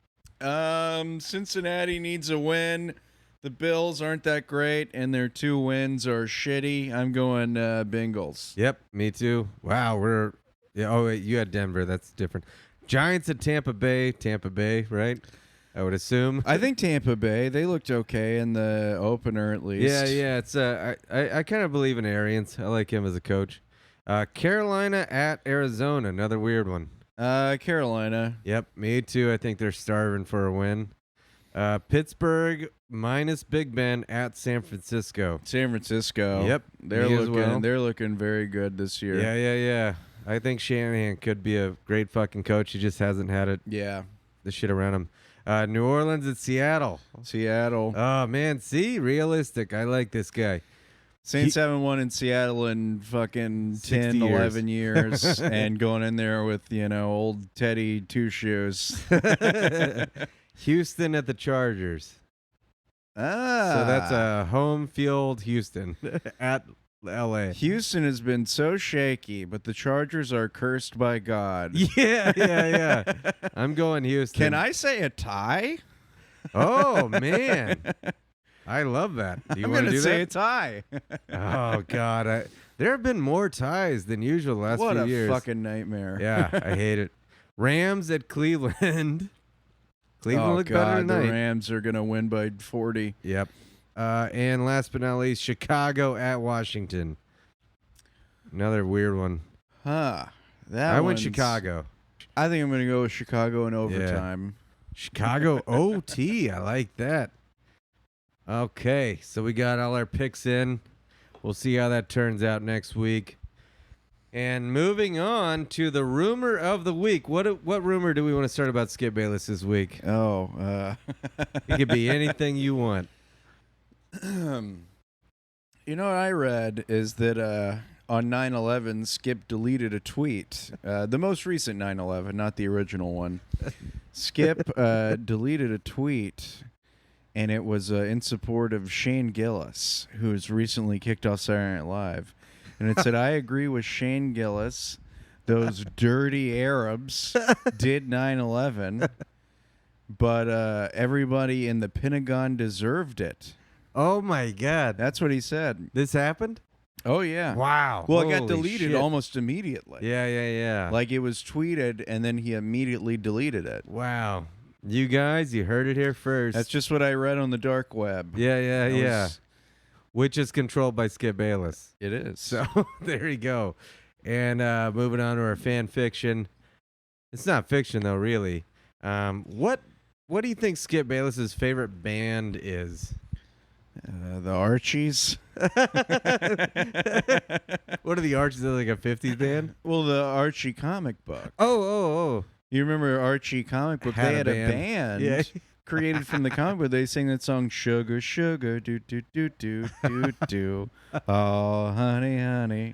S3: Cincinnati needs a win. The Bills aren't that great, and their 2 wins are shitty. I'm going Bengals.
S4: Yep, me too. Wow, oh wait, you had Denver. That's different. Giants at Tampa Bay, right? I would assume.
S3: I think Tampa Bay. They looked okay in the opener, at least.
S4: Yeah. It's I kind of believe in Arians. I like him as a coach. Carolina at Arizona, another weird one.
S3: Carolina.
S4: Yep, me too. I think they're starving for a win. Pittsburgh minus Big Ben at San Francisco.
S3: San Francisco.
S4: Yep,
S3: they're looking very good this year.
S4: Yeah. I think Shanahan could be a great fucking coach. He just hasn't had it.
S3: Yeah.
S4: The shit around him. New Orleans at Seattle. Oh man, see, realistic. I like this guy.
S3: Saints haven't won in Seattle in fucking 10, 11 years and going in there with, old Teddy Two Shoes.
S4: Houston at the Chargers. So that's a home field Houston at L.A.
S3: Houston has been so shaky, but the Chargers are cursed by God.
S4: Yeah. I'm going Houston.
S3: Can I say a tie?
S4: Oh, man. I love that. Do you
S3: I'm
S4: want to do
S3: say
S4: that?
S3: a tie.
S4: Oh, God. There have been more ties than usual the last few years.
S3: What a fucking nightmare.
S4: Yeah, I hate it. Rams at Cleveland. Cleveland looked better tonight.
S3: The Rams are going to win by 40.
S4: Yep. And last but not least, Chicago at Washington. Another weird one.
S3: I
S4: went Chicago.
S3: I think I'm going to go with Chicago in overtime.
S4: Yeah. Chicago OT. I like that. Okay, so we got all our picks in. We'll see how that turns out next week. And moving on to the rumor of the week. What rumor do we want to start about Skip Bayless this week?
S3: Oh,
S4: it could be anything you want.
S3: You know what I read is that on 9/11, Skip deleted a tweet. The most recent 9/11, not the original one. Skip deleted a tweet, and it was in support of Shane Gillis, who's recently kicked off Saturday Night Live. And it said, I agree with Shane Gillis. Those dirty Arabs did 9/11, but everybody in the Pentagon deserved it.
S4: Oh, my God.
S3: That's what he said.
S4: This happened?
S3: Oh, yeah.
S4: Wow.
S3: Well, it got
S4: Holy
S3: deleted
S4: shit.
S3: almost immediately.
S4: Yeah.
S3: Like it was tweeted, and then he immediately deleted it.
S4: Wow. You guys, you heard it here first.
S3: That's just what I read on the dark web.
S4: Yeah. Which is controlled by Skip Bayless.
S3: It is.
S4: So there you go. And moving on to our fan fiction. It's not fiction though, really. What do you think Skip Bayless's favorite band is?
S3: The Archies.
S4: What are the Archies? Like a 50s band?
S3: Well, the Archie comic book.
S4: Oh.
S3: You remember Archie comic book? They had a band
S4: Yeah.
S3: created from the comic book. They sang that song, Sugar, Sugar, do, do, do, do, do, do. Oh, honey, honey.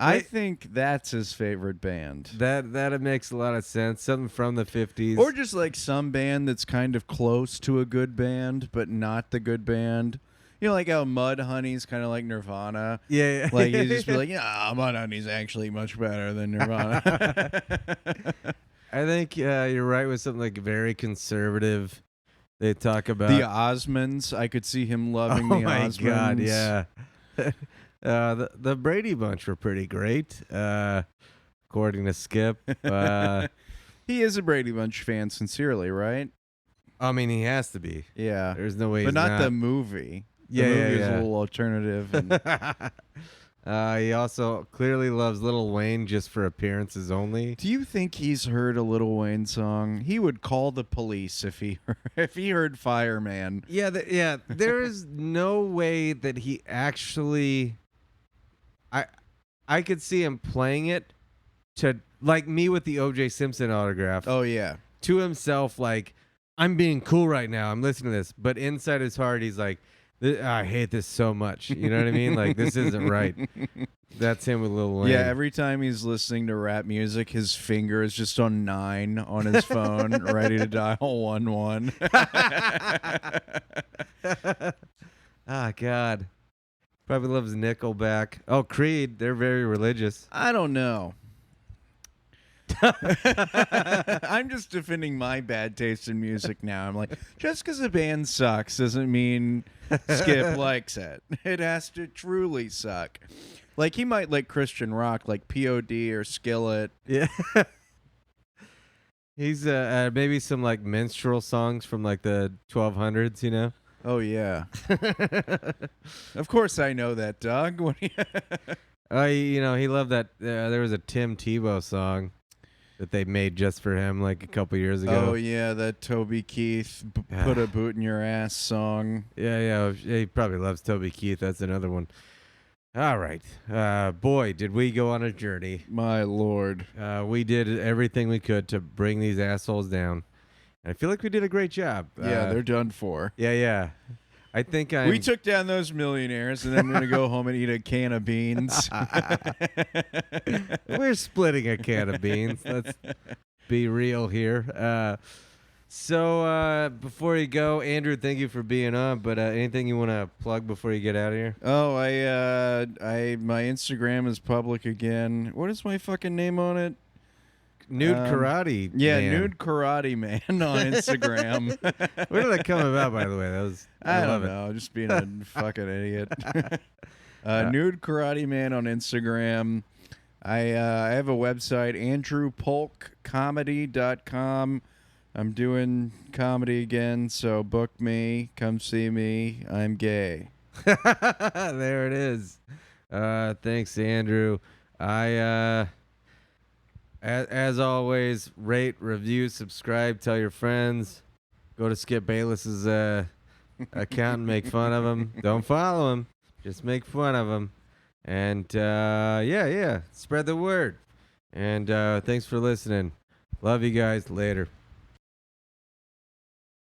S3: I think that's his favorite band.
S4: That makes a lot of sense. Something from the 50s.
S3: Or just like some band that's kind of close to a good band, but not the good band. You know, like how Mudhoney's kind of like Nirvana.
S4: Yeah.
S3: Like you just be like, yeah, Mudhoney's actually much better than Nirvana.
S4: I think you're right with something like very conservative. They talk about
S3: The Osmonds. I could see him loving the Osmonds.
S4: Oh my God, yeah. The Brady Bunch were pretty great, according to Skip.
S3: He is a Brady Bunch fan, sincerely, right?
S4: I mean, he has to be.
S3: Yeah.
S4: There's no way
S3: But
S4: he's
S3: not
S4: not.
S3: the movie. The
S4: Yeah,
S3: movie is
S4: yeah.
S3: a little alternative. And
S4: He also clearly loves Lil Wayne just for appearances only.
S3: do you think he's heard a Lil Wayne song? He would call the police if he heard Fireman.
S4: Yeah, there is no way that he actually. I could see him playing it to like me with the O.J. Simpson autograph
S3: Oh yeah.
S4: to himself, like I'm being cool right now. I'm listening to this, but inside his heart, he's like, I hate this so much. You know what I mean? Like this isn't right. That's him with Lil Wayne.
S3: Yeah, every time he's listening to rap music, his finger is just on 9 on his phone, ready to dial 11.
S4: Ah, God. Probably loves Nickelback. Oh, Creed. They're very religious.
S3: I don't know. I'm just defending my bad taste in music now. I'm like, just because a band sucks doesn't mean Skip likes it. It has to truly suck. Like, he might like Christian rock, like POD or Skillet.
S4: Yeah. He's maybe some like minstrel songs from like the 1200s, you know?
S3: Oh, yeah. Of course I know that, Doug. What do you...
S4: He loved that. There was a Tim Tebow song that they made just for him like a couple years ago.
S3: Oh, yeah, that Toby Keith put a boot in your ass song.
S4: Yeah. He probably loves Toby Keith. That's another one. All right. Boy, did we go on a journey.
S3: My Lord.
S4: We did everything we could to bring these assholes down. I feel like we did a great job.
S3: Yeah, they're done for.
S4: Yeah. I think
S3: We took down those millionaires, and then I'm going to go home and eat a can of beans.
S4: We're splitting a can of beans. Let's be real here. So before you go, Andrew, thank you for being on. But anything you want to plug before you get out of here?
S3: Oh, my Instagram is public again. What is my fucking name on it?
S4: Nude Karate.
S3: Yeah,
S4: Man.
S3: Nude Karate Man on Instagram.
S4: Where did that come about, by the way?
S3: I
S4: love
S3: don't know, just being a fucking idiot. Nude Karate Man on Instagram. I have a website, andrewpolkcomedy.com. I'm doing comedy again, so book me. Come see me. I'm gay.
S4: There it is. Thanks, Andrew. As always, rate, review, subscribe, tell your friends. Go to Skip Bayless's account and make fun of him. Don't follow him. Just make fun of him. And, yeah. Spread the word. And thanks for listening. Love you guys. Later.